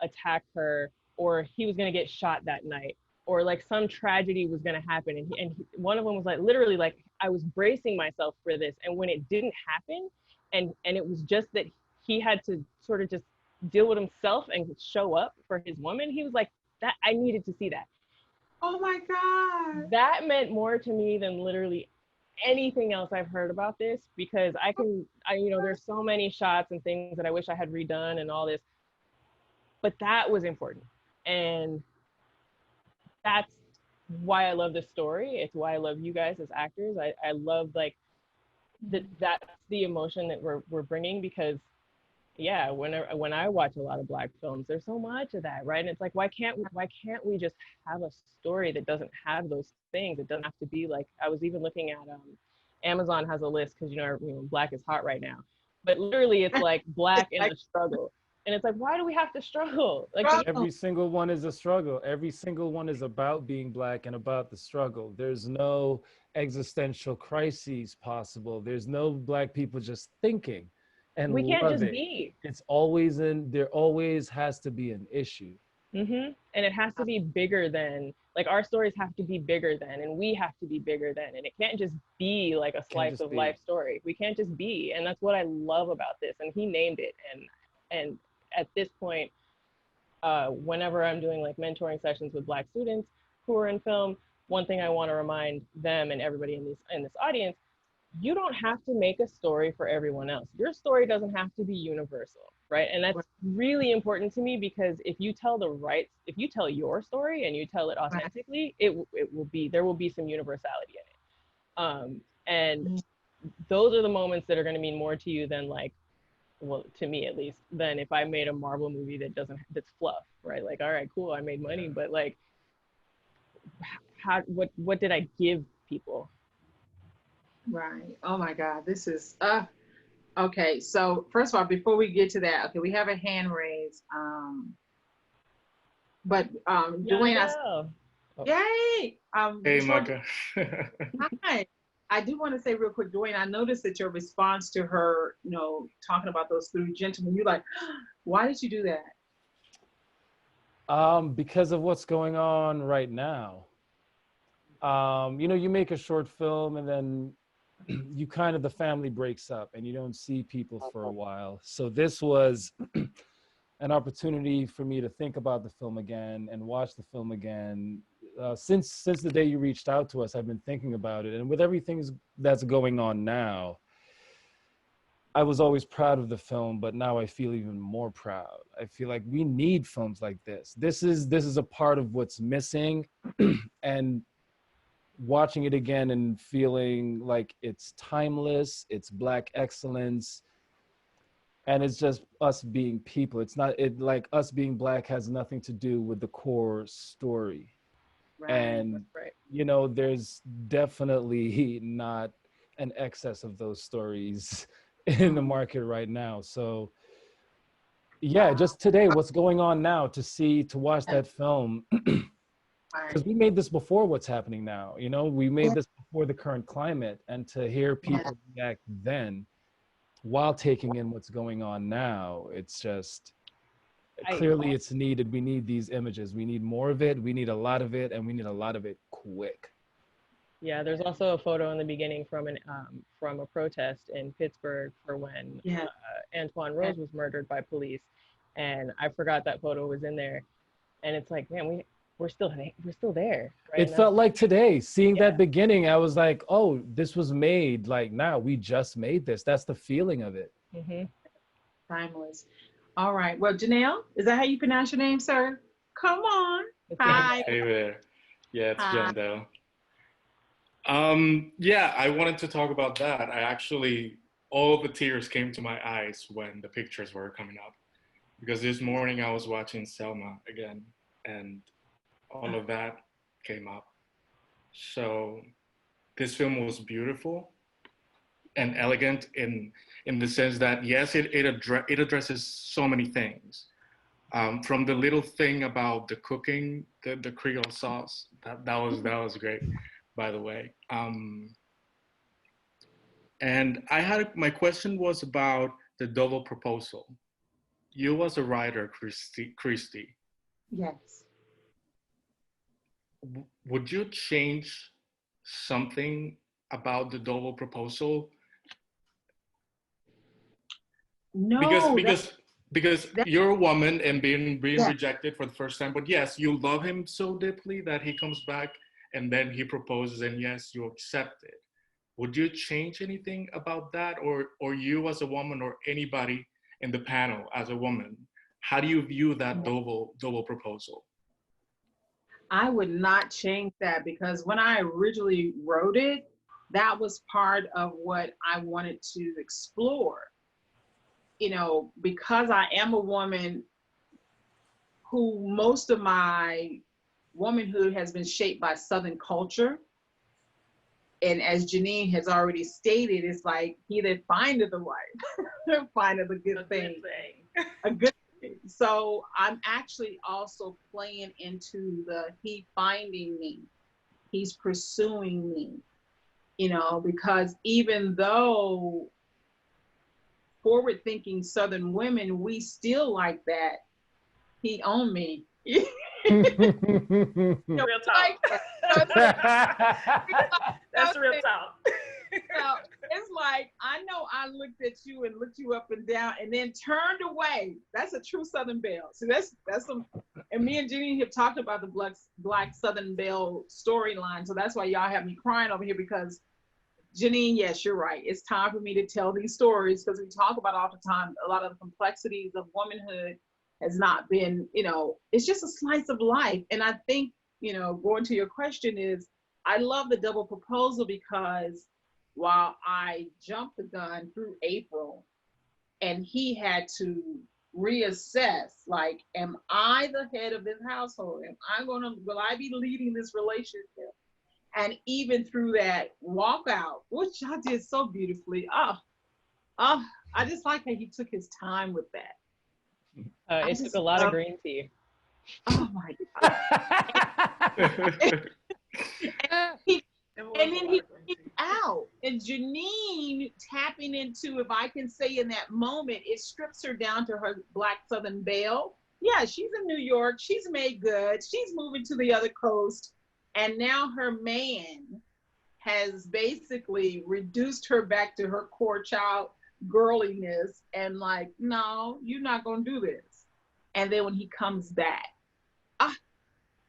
attack her, or he was going to get shot that night, or like some tragedy was going to happen. And one of them was like, literally, like, I was bracing myself for this. And when it didn't happen, and it was just that he had to sort of just deal with himself and show up for his woman, he was like, that I needed to see that. Oh my God. That meant more to me than literally anything else I've heard about this, because you know, there's so many shots and things that I wish I had redone and all this, but that was important. And that's why I love this story. It's why I love you guys as actors. I love like that's the emotion that we're bringing, because yeah, when I watch a lot of Black films, there's so much of that, right? And it's like, why can't we just have a story that doesn't have those things? It doesn't have to be like, I was even looking at Amazon has a list, because you know Black is hot right now, but literally it's like Black in the struggle, and it's like, why do we have to struggle? Like every single one is a struggle. Every single one is about being Black and about the struggle. There's no existential crises possible. There's no Black people just thinking and we can't loving. just be. It's always there always has to be an issue. And it has to be bigger than, like, our stories have to be bigger than, and we have to be bigger than, and it can't just be like a slice of life story. We can't just be, and that's what I love about this. And he named it, and at this point, whenever I'm doing like mentoring sessions with Black students who are in film, one thing I want to remind them and everybody in this audience, you don't have to make a story for everyone else. Your story doesn't have to be universal, right? And that's really important to me, because if you tell your story and you tell it authentically, there will be some universality in it. And those are the moments that are going to mean more to you than, like, well, to me at least, than if I made a Marvel movie that's fluff, right? Like, all right, cool, I made money, but like, what did I give people? Right. Oh my God. This is okay. So first of all, before we get to that, okay, we have a hand raised. Dwayne, yay! Hey, Maka. Hi. I do want to say real quick, Dwayne, I noticed that your response to her, you know, talking about those 3 gentlemen, you're like, why did you do that? Because of what's going on right now. You know, you make a short film and then the family breaks up and you don't see people for a while. So this was an opportunity for me to think about the film again and watch the film again. Since the day you reached out to us, I've been thinking about it. And with everything that's going on now, I was always proud of the film, but now I feel even more proud. I feel like we need films like this. This is a part of what's missing. And watching it again and feeling like it's timeless, it's Black excellence, and it's just us being people. It's not, like, us being Black has nothing to do with the core story. Right. And, you know, there's definitely not an excess of those stories in the market right now. So yeah, just today, what's going on now, to watch that film, because we made this before what's happening now, you know, we made this before the current climate, and to hear people react then while taking in what's going on now, it's just, clearly it's needed. We need these images. We need more of it. We need a lot of it, and we need a lot of it quick. Yeah, there's also a photo in the beginning from a protest in Pittsburgh for when Antoine Rose was murdered by police, and I forgot that photo was in there. And it's like, man, we're still there. Right? It felt like today, seeing Yeah. that beginning, I was like, oh, this was made like now. We just made this. That's the feeling of it. Mm-hmm. Timeless. All right. Well, Janelle, is that how you pronounce your name, sir? Come on. It's Hi. Hey there. Yeah, it's Hi. Jandel. Yeah, I wanted to talk about that. I actually, all the tears came to my eyes when the pictures were coming up. Because this morning I was watching Selma again, and all of that came up. So this film was beautiful and elegant in the sense that, yes, it addresses so many things. From the little thing about the cooking, the Creole sauce, that was great, by the way. And my question was about the double proposal. You as a writer, Christie, Yes. would you change something about the double proposal? No. Because you're a woman and being Yeah. rejected for the first time, but yes, you love him so deeply that he comes back and then he proposes, and yes, you accept it. Would you change anything about that, or you as a woman, or anybody in the panel as a woman? How do you view that double proposal? I would not change that, because when I originally wrote it, that was part of what I wanted to explore. You know, because I am a woman who most of my womanhood has been shaped by Southern culture. And as Janine has already stated, it's like, he that findeth a wife, findeth a good thing. A good thing. So I'm actually also playing into the he finding me, he's pursuing me, you know, because even though forward-thinking Southern women, we still like that. He owned me. Real talk. That's real talk. So it's like, I know I looked at you and looked you up and down and then turned away. That's a true Southern belle. So that's some, and me and Jenny have talked about the Black Southern belle storyline. So that's why y'all have me crying over here, because Janine, yes, you're right. It's time for me to tell these stories, because we talk about all the time, a lot of the complexities of womanhood has not been, you know, it's just a slice of life. And I think, you know, going to your question is, I love the double proposal because while I jumped the gun through April and he had to reassess, like, am I the head of this household? Will I be leading this relationship? And even through that walkout, which y'all did so beautifully, I just like how he took his time with that. It took a lot of green tea. Oh my God. And then he came out, and Janine tapping into, if I can say in that moment, it strips her down to her Black Southern belle. Yeah, she's in New York, she's made good, she's moving to the other coast. And now her man has basically reduced her back to her core child girliness and like, no, you're not going to do this. And then when he comes back,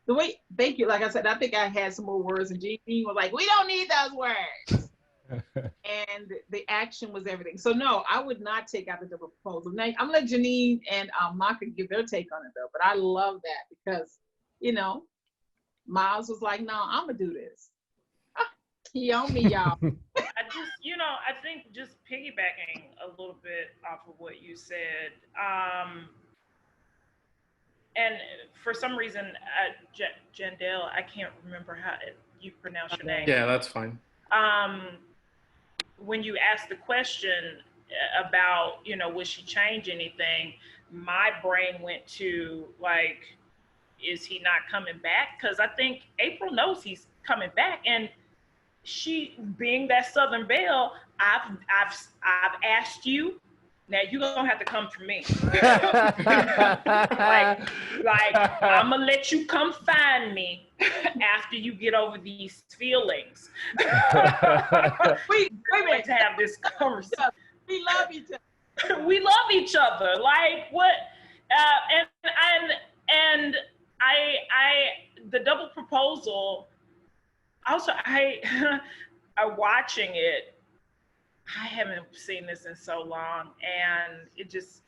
the way, thank you. Like I said, I think I had some more words, and Jean was like, we don't need those words. And the action was everything. So no, I would not take out the double proposal. Now, I'm gonna let Janine and Maka give their take on it though, but I love that because, you know, Miles was like, no, I'm gonna do this. He owned me, y'all. I think just piggybacking a little bit off of what you said, and for some reason, Jandel, I can't remember how you pronounce your name. Yeah, that's fine. When you asked the question about, would she change anything? My brain went to like, is he not coming back? Because I think April knows he's coming back, and she, being that Southern belle, I've asked you. Now you're gonna have to come for me. like I'm gonna let you come find me after you get over these feelings. Wait a minute. To have this conversation. We love each other. We love each other. Like what? And I the double proposal, also I watching it, I haven't seen this in so long, and it just,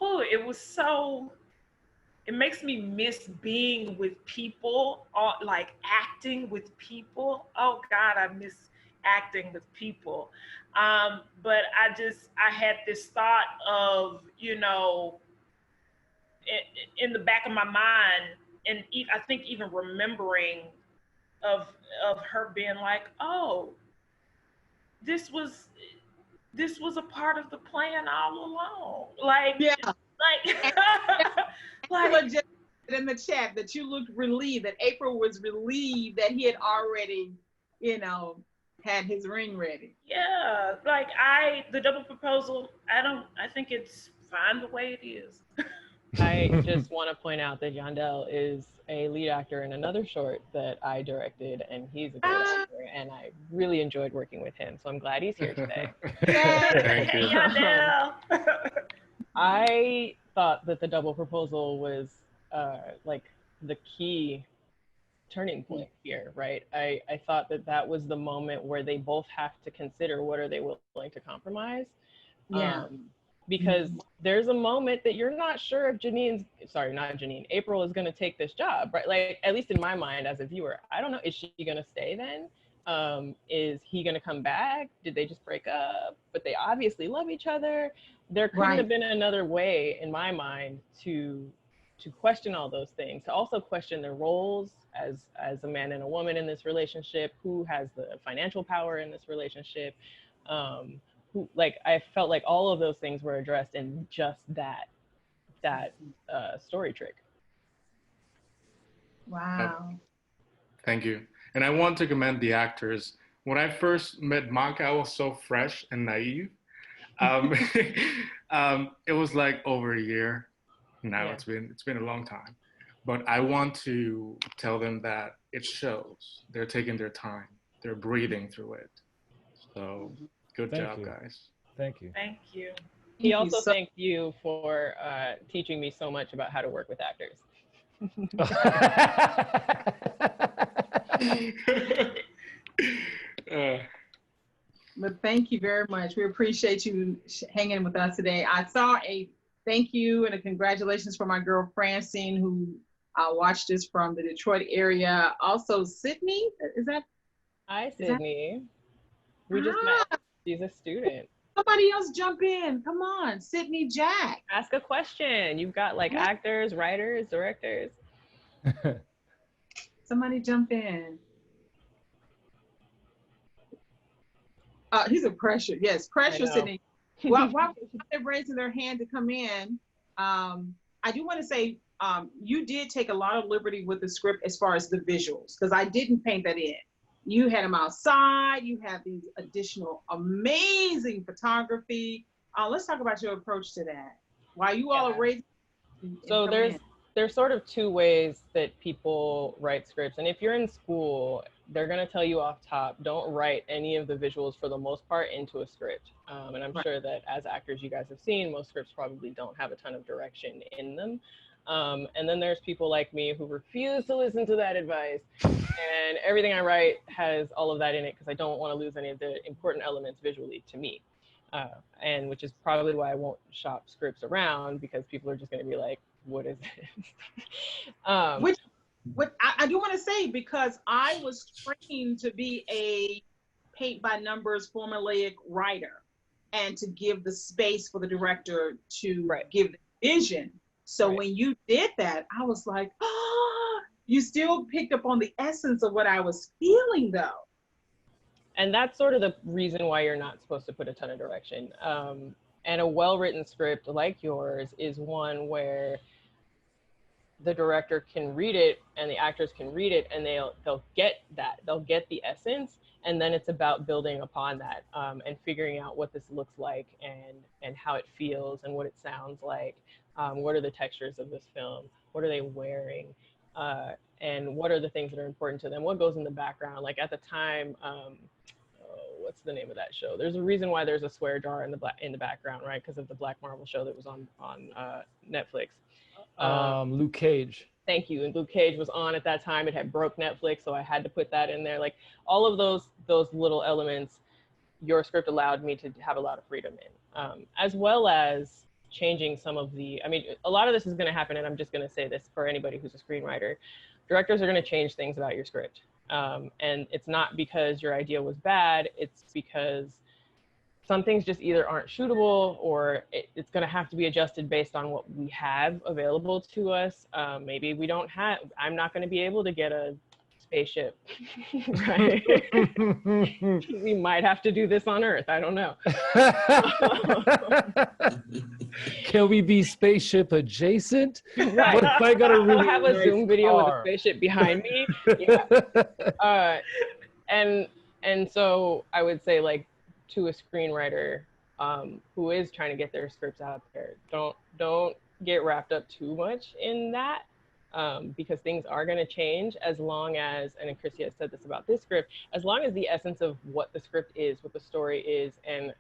it was so, it makes me miss being with people, like acting with people. Oh God, I miss acting with people. But I had this thought of, in the back of my mind, and I think even remembering of her being like, oh, this was a part of the plan all along. Like, Yeah. like, Like just in the chat that you looked relieved, that April was relieved that he had already, had his ring ready. Yeah, like the double proposal, I think it's fine the way it is. I just want to point out that Yandel is a lead actor in another short that I directed, and he's a great actor, and I really enjoyed working with him. So I'm glad he's here today. Thank you. Yandel. I thought that the double proposal was like the key turning point here, right? I thought that was the moment where they both have to consider what are they willing to compromise. Yeah. Because there's a moment that you're not sure if April is going to take this job, right? Like, at least in my mind as a viewer, I don't know, is she going to stay then? Is he going to come back? Did they just break up? But they obviously love each other. There couldn't have been another way, in my mind, to question all those things, to also question their roles as a man and a woman in this relationship, who has the financial power in this relationship, I felt like all of those things were addressed in just that story trick. Wow. Thank you. And I want to commend the actors. When I first met Maka, I was so fresh and naive. It was like over a year now. Yeah. It's been a long time. But I want to tell them that it shows. They're taking their time. They're breathing through it. So good job, guys. Thank you. Thank you. He also thanked you for teaching me so much about how to work with actors. But thank you very much. We appreciate you hanging with us today. I saw a thank you and a congratulations for my girl Francine, who watched us from the Detroit area. Also, Sydney, is that? Hi, Sydney. We just met. She's a student. Somebody else jump in. Come on, Sydney Jack. Ask a question. You've got like actors, writers, directors. Somebody jump in. He's a pressure. Yes, pressure, Sydney. While they're raising their hand to come in, I do want to say you did take a lot of liberty with the script as far as the visuals, because I didn't paint that in. You had them outside. You have these additional amazing photography. Let's talk about your approach to that. While you all are raising. So there's sort of two ways that people write scripts. And if you're in school, they're going to tell you off top, don't write any of the visuals for the most part into a script. And I'm sure that as actors, you guys have seen, most scripts probably don't have a ton of direction in them. And then there's people like me who refuse to listen to that advice. And everything I write has all of that in it because I don't want to lose any of the important elements visually to me. And which is probably why I won't shop scripts around, because people are just going to be like, what is this? What I do want to say, because I was trained to be a paint by numbers formulaic writer and to give the space for the director to give the vision. So when you did that, I was like, oh, you still picked up on the essence of what I was feeling though. And that's sort of the reason why you're not supposed to put a ton of direction. And a well-written script like yours is one where the director can read it and the actors can read it, and they'll get that, they'll get the essence, and then it's about building upon that and figuring out what this looks like and how it feels and what it sounds like. What are the textures of this film? What are they wearing? And what are the things that are important to them? What goes in the background? Like at the time, what's the name of that show? There's a reason why there's a swear jar in the background, right? Because of the Black Marvel show that was on Netflix. Luke Cage. Thank you. And Luke Cage was on at that time. It had broke Netflix, so I had to put that in there. Like all of those little elements, your script allowed me to have a lot of freedom in, as well as changing some of the, I mean, a lot of this is going to happen, and I'm just going to say this for anybody who's a screenwriter. Directors are going to change things about your script. And it's not because your idea was bad, it's because some things just either aren't shootable, or it's going to have to be adjusted based on what we have available to us. Maybe we don't have, I'm not going to be able to get a spaceship, right? We might have to do this on Earth. I don't know. Can we be spaceship adjacent? Right. What if I got a really have a nice Zoom video with a car? spaceship behind me? Yeah. And so I would say, like, to a screenwriter who is trying to get their scripts out there, don't get wrapped up too much in that, because things are going to change, as long as, and Christie has said this about this script, as long as the essence of what the script is, what the story is, and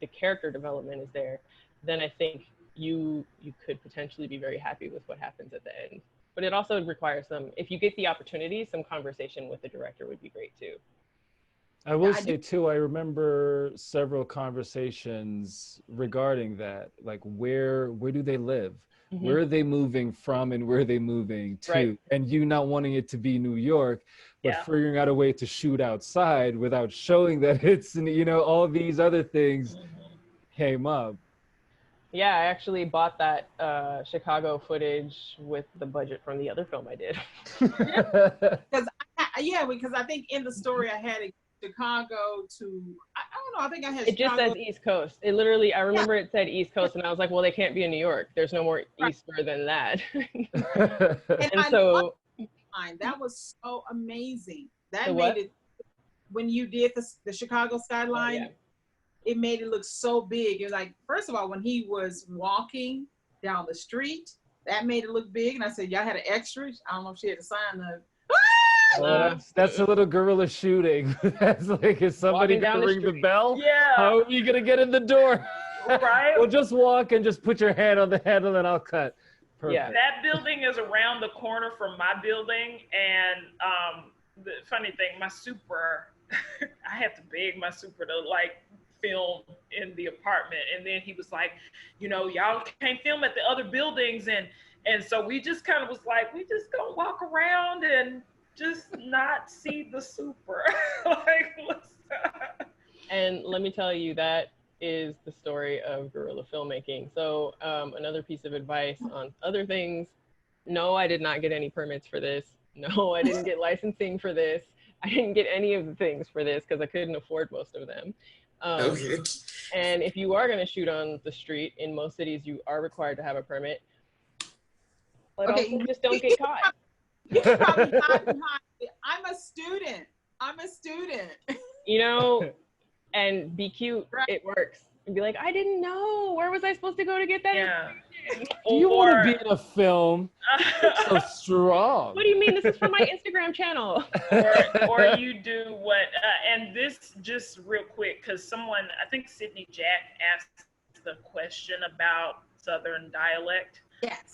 the character development is there, then I think you could potentially be very happy with what happens at the end. But it also requires some, if you get the opportunity, some conversation with the director would be great too. I will say too, I remember several conversations regarding that, like where do they live? Mm-hmm. Where are they moving from, and where are they moving to? Right. And you not wanting it to be New York, but figuring out a way to shoot outside without showing that it's, you know, all these other things came up. Yeah, I actually bought that Chicago footage with the budget from the other film I did. Because I think in the story I had Chicago to, I don't know, I think I had it Chicago. Just says East Coast. It literally, I remember it said East Coast, and I was like, well, they can't be in New York. There's no more Easter than that. and so that was so amazing. That made it, when you did the Chicago skyline, it made it look so big. You're like, first of all, when he was walking down the street, that made it look big. And I said, y'all had an extra? I don't know if she had to sign the. That's a little guerrilla shooting. That's like, is somebody going to ring the bell? Yeah. How are you going to get in the door? Right. Well, just walk and just put your hand on the handle and I'll cut. Perfect. Yeah. That building is around the corner from my building. And the funny thing, my super, I had to beg my super to like film in the apartment. And then he was like, you know, y'all can't film at the other buildings. And so we just kind of was like, we just gonna walk around and just not see the super. Like, and let me tell you, that is the story of guerrilla filmmaking. So another piece of advice on other things: no, I did not get any permits for this. No, I didn't get licensing for this. I didn't get any of the things for this because I couldn't afford most of them. Okay. And if you are going to shoot on the street, in most cities, you are required to have a permit. But also just don't get caught. You can probably hide behind it. I'm a student. You know, and be cute. Right. It works. And be like, I didn't know. Where was I supposed to go to get that? Yeah. You want to be in a film? So strong. What do you mean? This is for my Instagram channel. Or you do what? And this, just real quick, because someone, I think Sydney Jack asked the question about Southern dialect. Yes.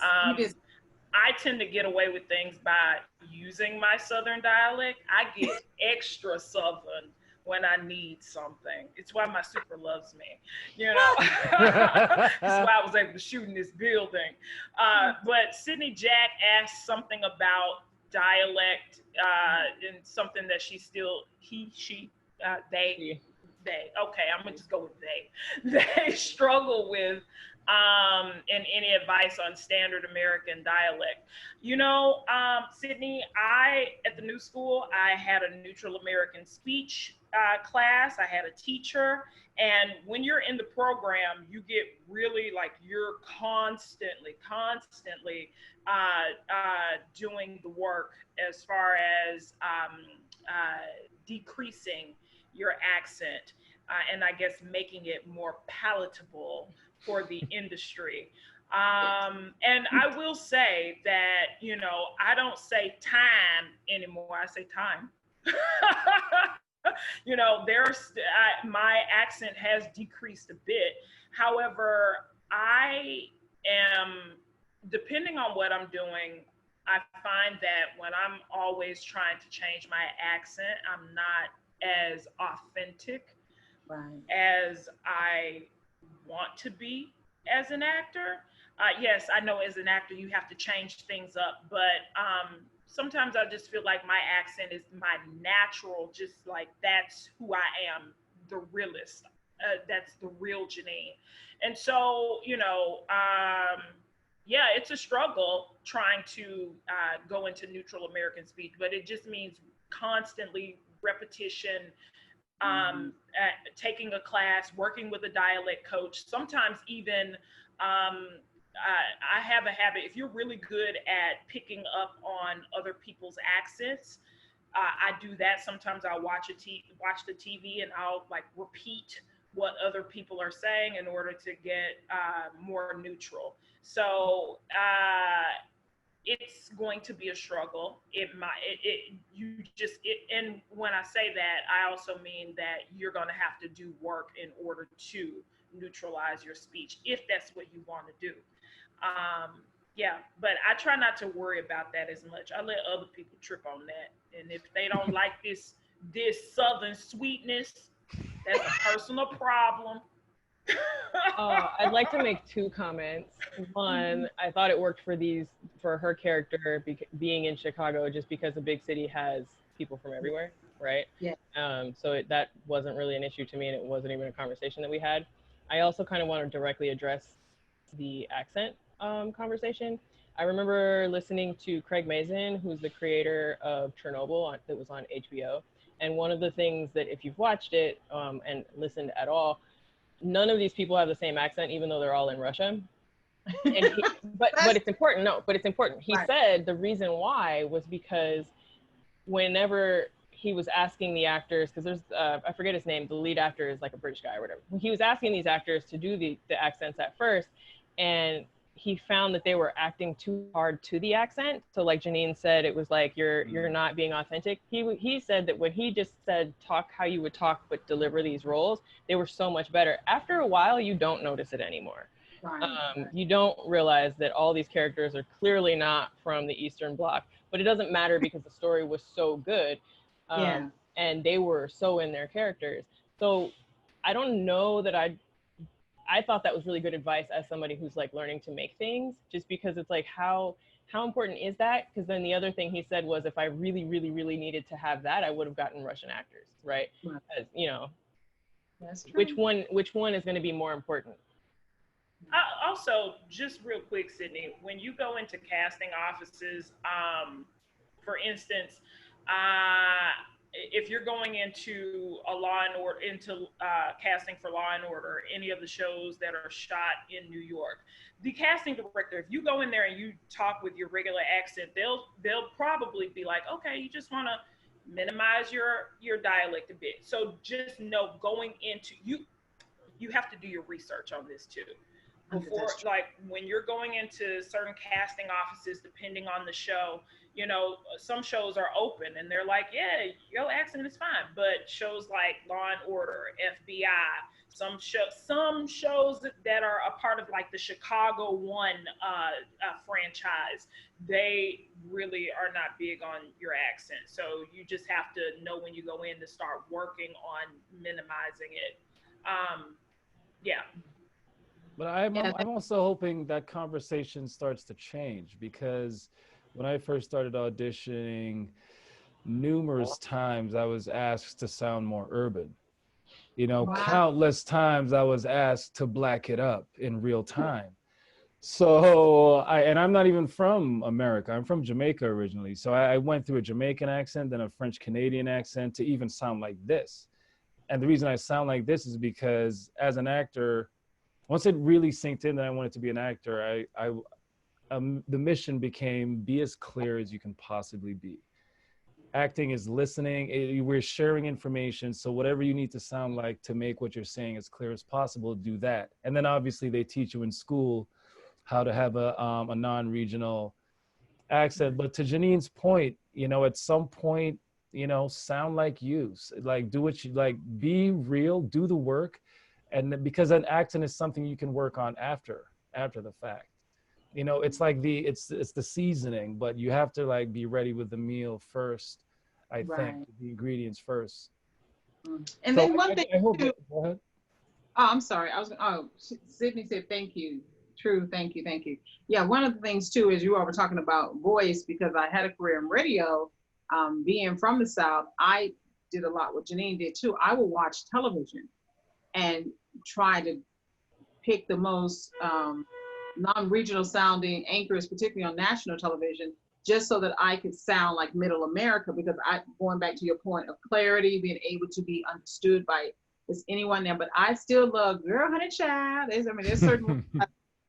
I tend to get away with things by using my Southern dialect. I get extra Southern when I need something. It's why my super loves me, you know? That's why I was able to shoot in this building. But Sydney Jack asked something about dialect and something that she still, they, okay, I'm gonna just go with they struggle with, and any advice on standard American dialect. You know, Sydney, at the new school, I had a neutral American speech class. I had a teacher. And when you're in the program, you get really like, you're constantly doing the work as far as decreasing your accent and I guess making it more palatable for the industry. And I will say that, you know, I don't say time anymore. I say time. You know, my accent has decreased a bit. However, I am, depending on what I'm doing, I find that when I'm always trying to change my accent, I'm not as authentic Right. as I want to be as an actor. Yes, I know as an actor you have to change things up, but sometimes I just feel like my accent is my natural, just like that's who I am, the realist. That's the real Janine. And so, yeah, it's a struggle trying to go into neutral American speech, but it just means constantly repetition, taking a class, working with a dialect coach, sometimes even I have a habit. If you're really good at picking up on other people's accents, I do that. Sometimes I'll watch the TV and I'll like repeat what other people are saying in order to get more neutral. So it's going to be a struggle. It might, you just, and when I say that, I also mean that you're going to have to do work in order to neutralize your speech if that's what you want to do. Yeah, but I try not to worry about that as much. I let other people trip on that, and if they don't like this southern sweetness, that's a personal problem. I'd like to make two comments. One, I thought it worked for her character being in Chicago, just because a big city has people from everywhere, right? Yeah. So that wasn't really an issue to me, and it wasn't even a conversation that we had. I also kind of want to directly address the accent conversation. I remember listening to Craig Mazin, who's the creator of Chernobyl that was on HBO. And one of the things that if you've watched it and listened at all, none of these people have the same accent, even though they're all in Russia. And but it's important. No, but it's important. He Right. said the reason why was because whenever he was asking the actors, because there's I forget his name, the lead actor is like a British guy or whatever. He was asking these actors to do the accents at first, and he found that they were acting too hard to the accent. So like Janine said, it was like you're not being authentic. He said that when he just said talk how you would talk but deliver these roles, they were so much better. After a while, you don't notice it anymore. Right. You don't realize that all these characters are clearly not from the Eastern Bloc, but it doesn't matter because the story was so good, Yeah. and they were so in their characters. So I don't know that I thought that was really good advice as somebody who's like learning to make things, just because it's like how important is that? Because then the other thing he said was if I really, really, really needed to have that, I would have gotten Russian actors, right? Right. As, you know, That's true. which one is going to be more important? Also, just real quick, Sydney, when you go into casting offices, for instance, if you're going into a Law and Order, into casting for Law and Order, any of the shows that are shot in New York, the casting director, if you go in there and you talk with your regular accent, they'll probably be like, okay, you just want to minimize your dialect a bit. So just know going into you have to do your research on this too. Before, like when you're going into certain casting offices, depending on the show, some shows are open and they're like, yeah, your accent is fine. But shows like Law and Order, FBI, some shows that are a part of like the Chicago One franchise, they really are not big on your accent. So you just have to know when you go in to start working on minimizing it. Yeah. But I'm also hoping that conversation starts to change, because when I first started auditioning, numerous times I was asked to sound more urban. Wow. Countless times I was asked to black it up in real time. So I'm not even from America. I'm from Jamaica originally. So I went through a Jamaican accent, then a French Canadian accent to even sound like this. And the reason I sound like this is because as an actor, once it really sinked in that I wanted to be an actor, the mission became be as clear as you can possibly be. Acting is listening. We're sharing information. So whatever you need to sound like to make what you're saying as clear as possible, do that. And then obviously they teach you in school how to have a non-regional accent. But to Janine's point, at some point, sound like you. Like do what you like. Be real. Do the work. And because an accent is something you can work on after the fact. You know, it's like it's the seasoning, but you have to like be ready with the meal first. I Right. think the ingredients first. And So then one thing I hope too, go ahead. oh, I'm sorry. Sydney said, thank you. True. Thank you. Thank you. Yeah. One of the things too, is you all were talking about voice, because I had a career in radio, being from the South, I did a lot what Janine did too. I would watch television and try to pick the most non-regional sounding anchors, particularly on national television, just so that I could sound like middle America, because going back to your point of clarity, being able to be understood by is anyone there, but I still love Girl Honey Child. There's certain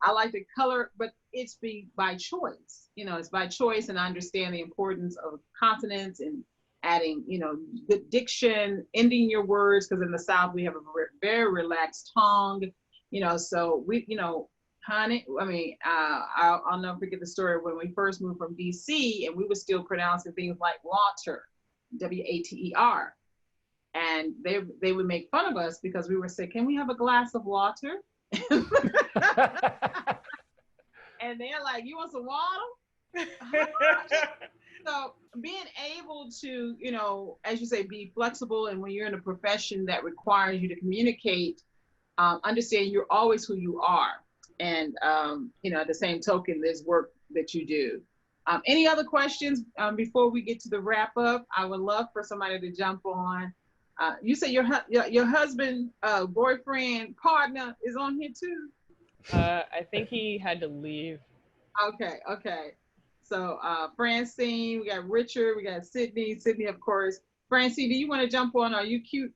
I like the color, but it's by choice. You know, it's by choice, and I understand the importance of consonants and adding, good diction, ending your words, because in the South we have a very relaxed tongue. So we, honey. I'll never forget the story when we first moved from DC, and we were still pronouncing things like water, water. And they would make fun of us because we would say, "Can we have a glass of water?" And they're like, "You want some water?" So being able to, as you say, be flexible, and when you're in a profession that requires you to communicate, understand you're always who you are. And, at the same token, there's work that you do. Any other questions before we get to the wrap up? I would love for somebody to jump on. You say your husband, boyfriend, partner is on here too? I think he had to leave. Okay. So Francine, we got Richard, we got Sydney, of course. Francine, do you want to jump on? Are you cute?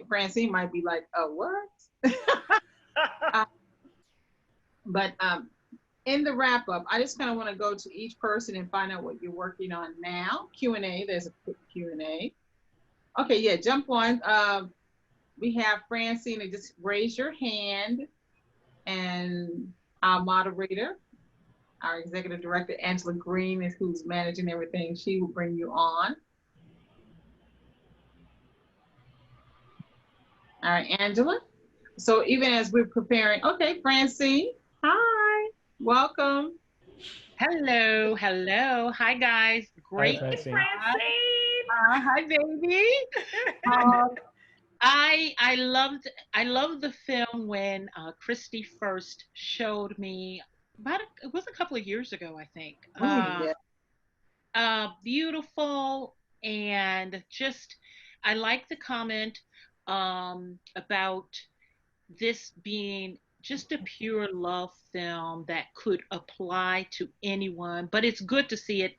Francine might be like, what? But in the wrap up, I just kind of want to go to each person and find out what you're working on now. Q&A, there's a quick Q&A. Okay, yeah, jump on. We have Francine, and just raise your hand, and our moderator, our executive director, Angela Green, is who's managing everything. She will bring you on. All right, Angela. So even as we're preparing, okay, Francine, hi, welcome. Hello. Hi guys. Great. Hi, Francine. Hi baby. I loved the film when Christie first showed me it was a couple of years ago, I think. Beautiful, and just I like the comment about this being just a pure love film that could apply to anyone, but it's good to see it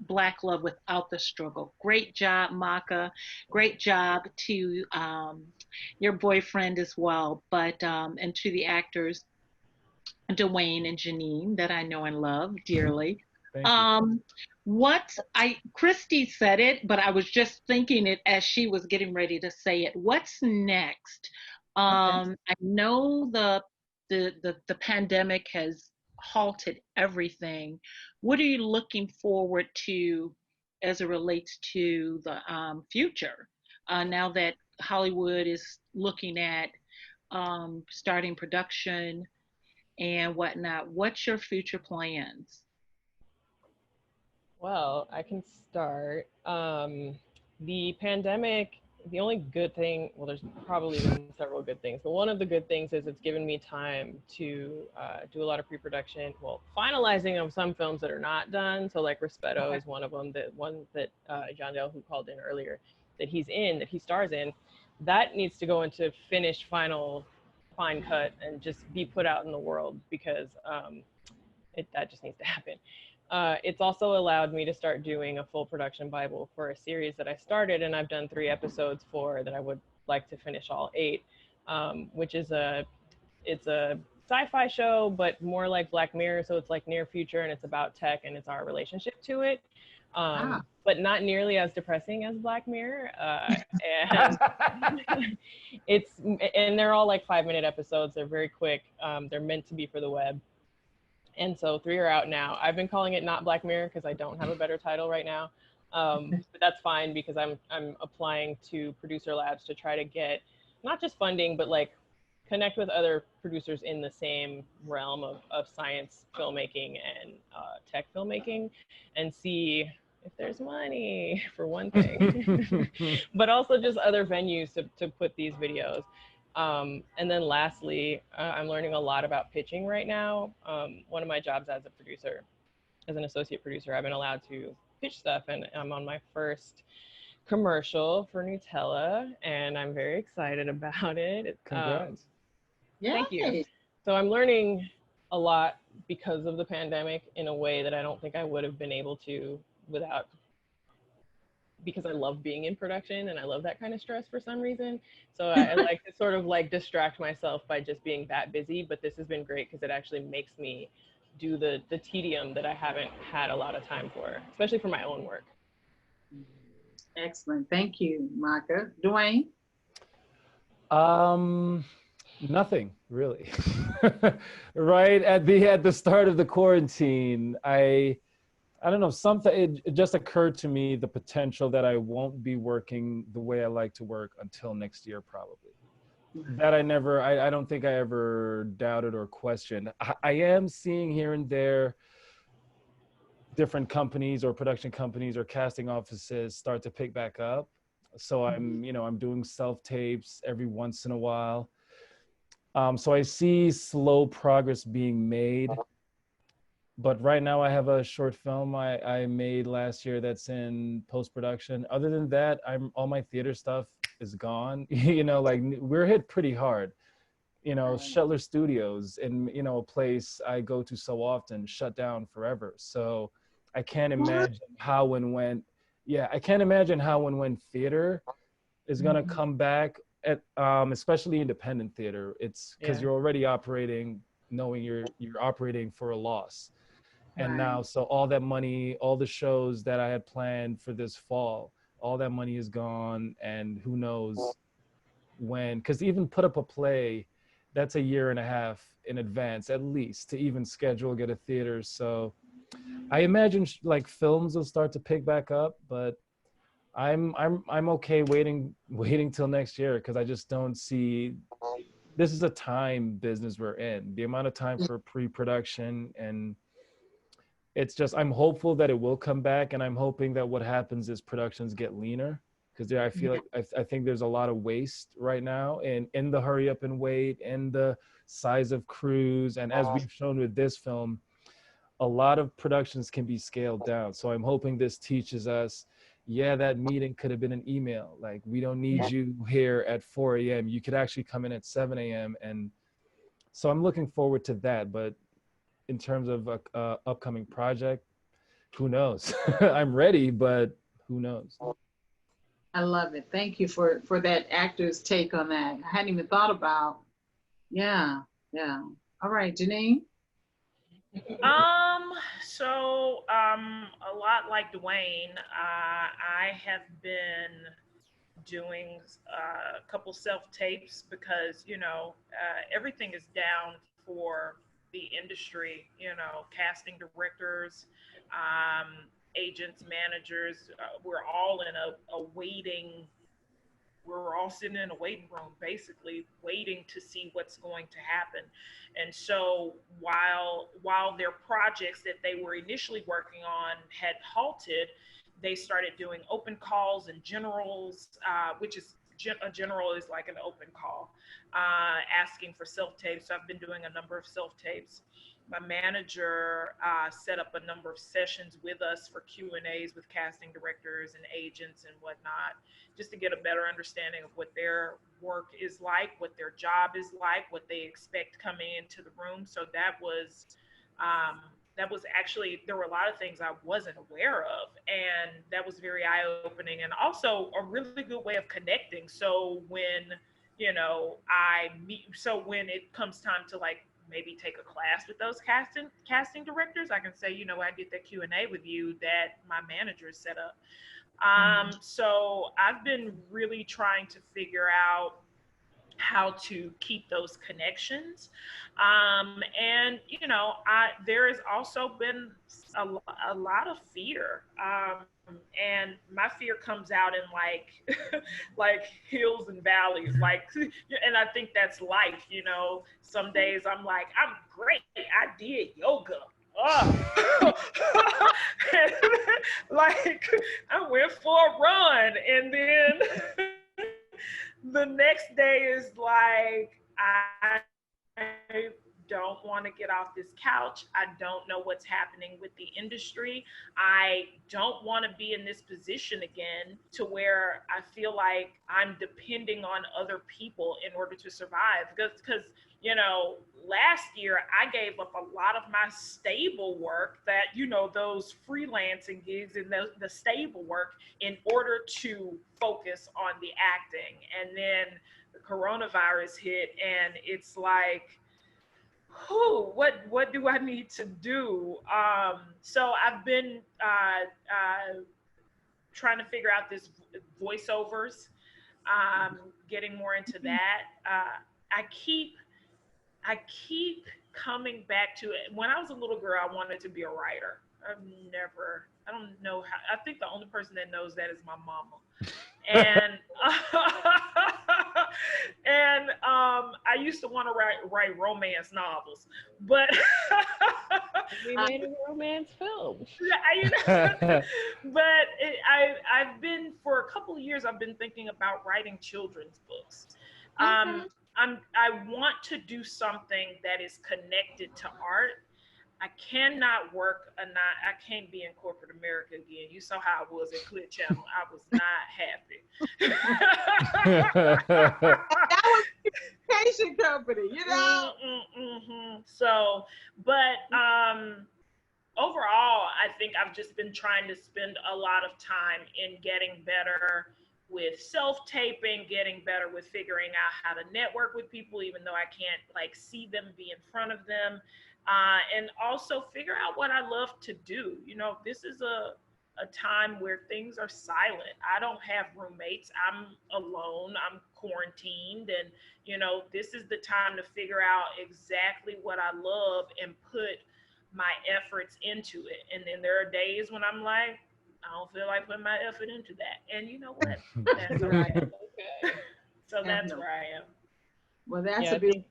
Black love without the struggle. Great job, Maka. Great job to your boyfriend as well, but and to the actors, Dwayne and Janine, that I know and love dearly. Christy said it, but I was just thinking it as she was getting ready to say it. What's next? I know the pandemic has halted everything. What are you looking forward to as it relates to the future? Now that Hollywood is looking at starting production and whatnot, what's your future plans? Well, I can start. The pandemic, the only good thing, well, there's probably been several good things, but one of the good things is it's given me time to do a lot of pre-production, finalizing of some films that are not done. So like Rispetto is one of them, one that John Dale, who called in earlier, that he stars in, that needs to go into finished final fine cut and just be put out in the world, because that just needs to happen. It's also allowed me to start doing a full production Bible for a series that I started, and I've done 3 episodes for, that I would like to finish all 8, which is it's a sci-fi show, but more like Black Mirror. So it's like near future, and it's about tech, and it's our relationship to it. But not nearly as depressing as Black Mirror. And and they're all like 5-minute episodes. They're very quick. They're meant to be for the web. And so 3 are out now. I've been calling it not Black Mirror because I don't have a better title right now. But that's fine, because I'm applying to producer labs to try to get not just funding, but like connect with other producers in the same realm of science filmmaking and tech filmmaking, and see if there's money, for one thing, but also just other venues to put these videos. And then lastly, I'm learning a lot about pitching right now. One of my jobs as a producer, as an associate producer, I've been allowed to pitch stuff, and I'm on my first commercial for Nutella, and I'm very excited about it. Congrats. Thank you. So I'm learning a lot because of the pandemic in a way that I don't think I would have been able to without, because I love being in production and I love that kind of stress for some reason. So I like to sort of like distract myself by just being that busy, but this has been great because it actually makes me do the tedium that I haven't had a lot of time for, especially for my own work. Excellent. Thank you, Maka. Dwayne? Nothing really. Right at the start of the quarantine, I don't know, it just occurred to me the potential that I won't be working the way I like to work until next year, probably. That I don't think I ever doubted or questioned. I am seeing here and there different companies or production companies or casting offices start to pick back up. So I'm doing self-tapes every once in a while. So I see slow progress being made. But right now I have a short film I made last year that's in post-production. Other than that, all my theater stuff is gone. Like we're hit pretty hard. Shetler Studios, and a place I go to so often, shut down forever. So I can't imagine how and when. Yeah, I can't imagine how and when theater is gonna come back. At especially independent theater. It's because you're already operating, knowing you're operating for a loss. And now, so all that money, all the shows that I had planned for this fall, all that money is gone, and who knows when, because even put up a play, that's a year and a half in advance, at least, to even schedule, get a theater. So I imagine like films will start to pick back up, but I'm okay waiting till next year, because I just don't see, this is a time business we're in, the amount of time for pre-production, and it's just, I'm hopeful that it will come back, and I'm hoping that what happens is productions get leaner, because I feel like I think there's a lot of waste right now, and in the hurry up and wait, and the size of crews, and as we've shown with this film, a lot of productions can be scaled down. So I'm hoping this teaches us, that meeting could have been an email. Like, we don't need you here at 4 a.m. You could actually come in at 7 a.m. And so I'm looking forward to that. But in terms of a upcoming project, who knows? I'm ready, but who knows? I love it. Thank you for that actor's take on that. I hadn't even thought about. Yeah. All right, Janine. A lot like Dwayne, I have been doing a couple self-tapes because, everything is down for the industry, casting directors, agents, managers, we're all in a waiting, we're all sitting in a waiting room, basically waiting to see what's going to happen. And so while their projects that they were initially working on had halted, they started doing open calls and generals, which is a general is like an open call, asking for self-tapes. So I've been doing a number of self-tapes. My manager set up a number of sessions with us for Q&As with casting directors and agents and whatnot, just to get a better understanding of what their work is like, what their job is like, what they expect coming into the room. So that was actually, there were a lot of things I wasn't aware of, and that was very eye-opening, and also a really good way of connecting. So when, when it comes time to like maybe take a class with those casting directors, I can say, I did that Q&A with you that my manager set up. So I've been really trying to figure out how to keep those connections. And there has also been a lot of fear, and my fear comes out in like hills and valleys, and I think that's life. Some days I'm like, I'm great, I did yoga. Oh. Like I went for a run, and then the next day is like, I don't want to get off this couch. I don't know what's happening with the industry. I don't want to be in this position again to where I feel like I'm depending on other people in order to survive. Because last year I gave up a lot of my stable work, that, those freelancing gigs and the stable work, in order to focus on the acting. And then the coronavirus hit, and it's like, what do I need to do? So I've been trying to figure out this voiceovers, getting more into that. I keep coming back to it. When I was a little girl, I wanted to be a writer. I don't know how. I think the only person that knows that is my mama. And I used to want to write romance novels, but we made a romance film. But I've been, for a couple of years, I've been thinking about writing children's books. I want to do something that is connected to art. I cannot work I can't be in corporate America again. You saw how I was at Clear Channel. I was not happy. That was a communication company, So, but overall, I think I've just been trying to spend a lot of time in getting better with self-taping, getting better with figuring out how to network with people, even though I can't see them, be in front of them. And also figure out what I love to do. This is a time where things are silent. I don't have roommates. I'm alone. I'm quarantined. And, this is the time to figure out exactly what I love and put my efforts into it. And then there are days when I'm like, I don't feel like putting my effort into that. And you know what? That's okay. Okay. So that's where I am. Well, that's a big.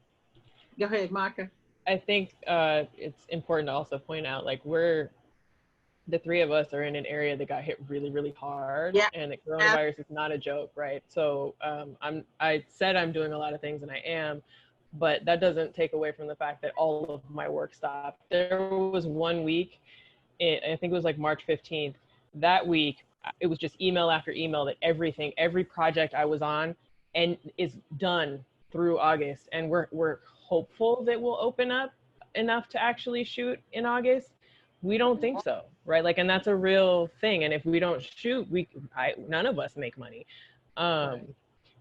Go ahead, Maka. I think it's important to also point out, the three of us are in an area that got hit really, really hard, and the coronavirus is not a joke, right? So I said I'm doing a lot of things, and I am, but that doesn't take away from the fact that all of my work stopped. There was 1 week, I think it was March 15th, that week, it was just email after email that every project I was on and is done through August. And we're hopeful that we'll open up enough to actually shoot in August. We don't think so, right? And that's a real thing. And if we don't shoot, none of us make money. And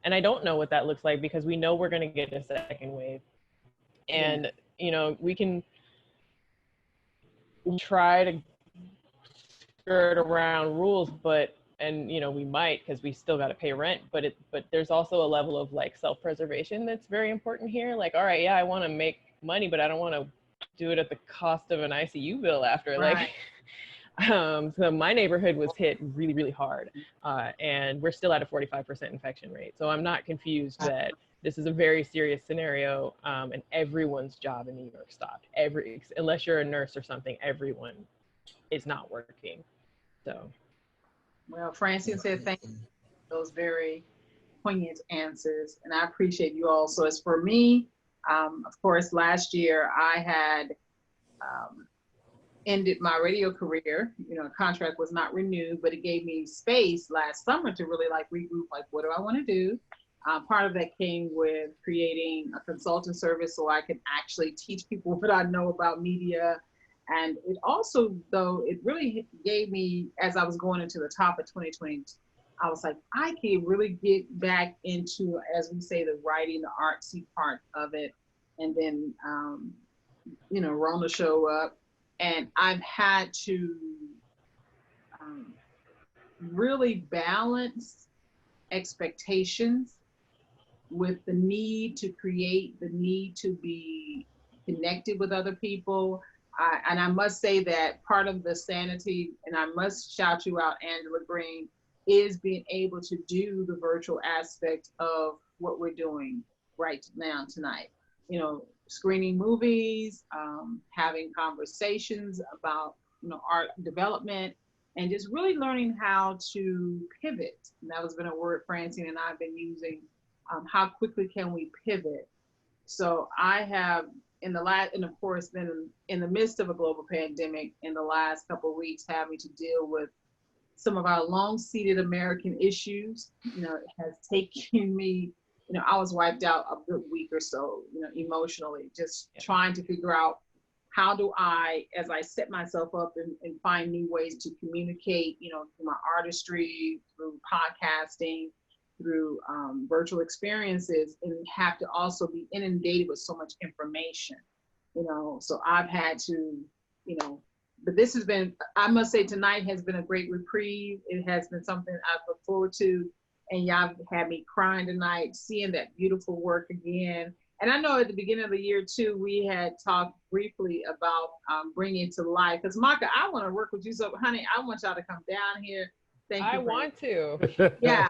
I don't know what that looks like, because we know we're going to get a second wave. And, we can try to skirt around rules, we might, because we still got to pay rent, but there's also a level of self-preservation that's very important here. All right, I want to make money, but I don't want to do it at the cost of an ICU bill after. Right. So my neighborhood was hit really, really hard, and we're still at a 45% infection rate. So I'm not confused that this is a very serious scenario, and everyone's job in New York stopped. Unless you're a nurse or something, everyone is not working. So. Well, Francine said thank you for those very poignant answers, and I appreciate you all. So as for me, of course, last year I had ended my radio career. Contract was not renewed, but it gave me space last summer to really regroup, what do I want to do? Part of that came with creating a consulting service so I could actually teach people what I know about media. And it also, though, it really gave me, as I was going into the top of 2020, I was like, I can really get back into, as we say, the writing, the artsy part of it. And then, Rona show up. And I've had to really balance expectations with the need to create, the need to be connected with other people. And I must say that part of the sanity, and I must shout you out, Angela Green, is being able to do the virtual aspect of what we're doing right now tonight. You know, screening movies, having conversations about, you know, art development, and just really learning how to pivot. And that has been a word Francine and I've been using. How quickly can we pivot? So I have in the last, and of course, then in the midst of a global pandemic, in the last couple of weeks, having to deal with some of our long-seated American issues. You know, it has taken me, you know, I was wiped out a good week or so, you know, emotionally, just trying to figure out how do I, as I set myself up and find new ways to communicate, you know, through my artistry, through podcasting, through virtual experiences, and have to also be inundated with so much information, you know. So I've had to, you know, but this has been, I must say tonight has been a great reprieve. It has been something I've looked forward to, and y'all had me crying tonight, seeing that beautiful work again. And I know at the beginning of the year too, we had talked briefly about bringing it to life. Because Maka, I want to work with you. So honey, I want y'all to come down here. Thank you. I want to. Yeah.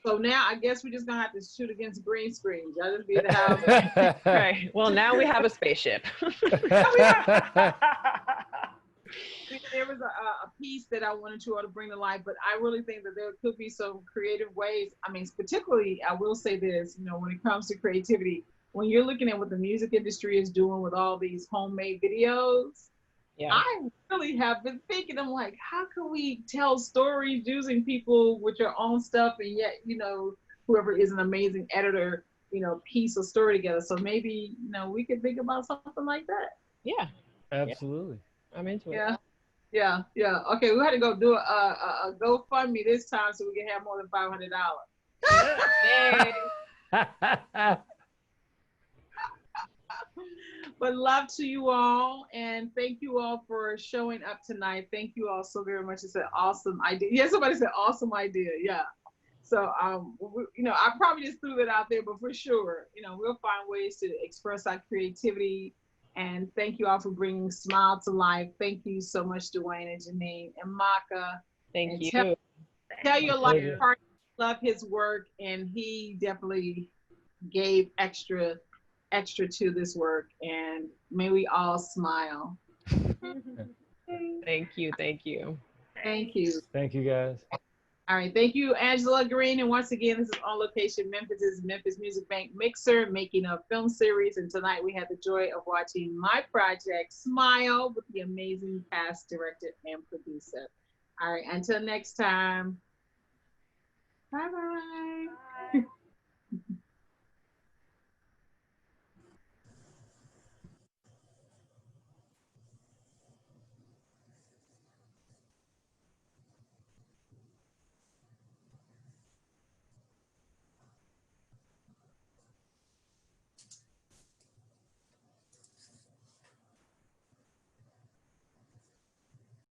So now I guess we're just gonna have to shoot against green screens. Y'all just be in the house. Right. Well, now we have a spaceship. There was a piece that I wanted you all to bring to life, but I really think that there could be some creative ways. I mean, particularly, I will say this, you know, when it comes to creativity, when you're looking at what the music industry is doing with all these homemade videos, I really have been thinking, I'm like, how can we tell stories using people with your own stuff, and yet, you know, whoever is an amazing editor, you know, piece a story together. So maybe, you know, we could think about something like that. Yeah. Absolutely. I'm into it. Yeah. Okay, we had to go do a GoFundMe this time so we can have more than $500. But love to you all, and thank you all for showing up tonight. Thank you all so very much. It's an awesome idea. Yeah, somebody said awesome idea. Yeah. So, you know, I probably just threw that out there, but for sure, you know, we'll find ways to express our creativity. And thank you all for bringing Smile to life. Thank you so much, Dwayne and Janine and Maka. Thank you. Tell your life partner love his work, and he definitely gave extra to this work, and may we all smile. Thank you. Thank you. Thank you, guys. All right, thank you, Angela Green. And once again, this is On Location Memphis Music Bank Mixer, making a film series. And tonight we had the joy of watching my project, Smile, with the amazing cast, director, and producer. All right, until next time. Bye-bye.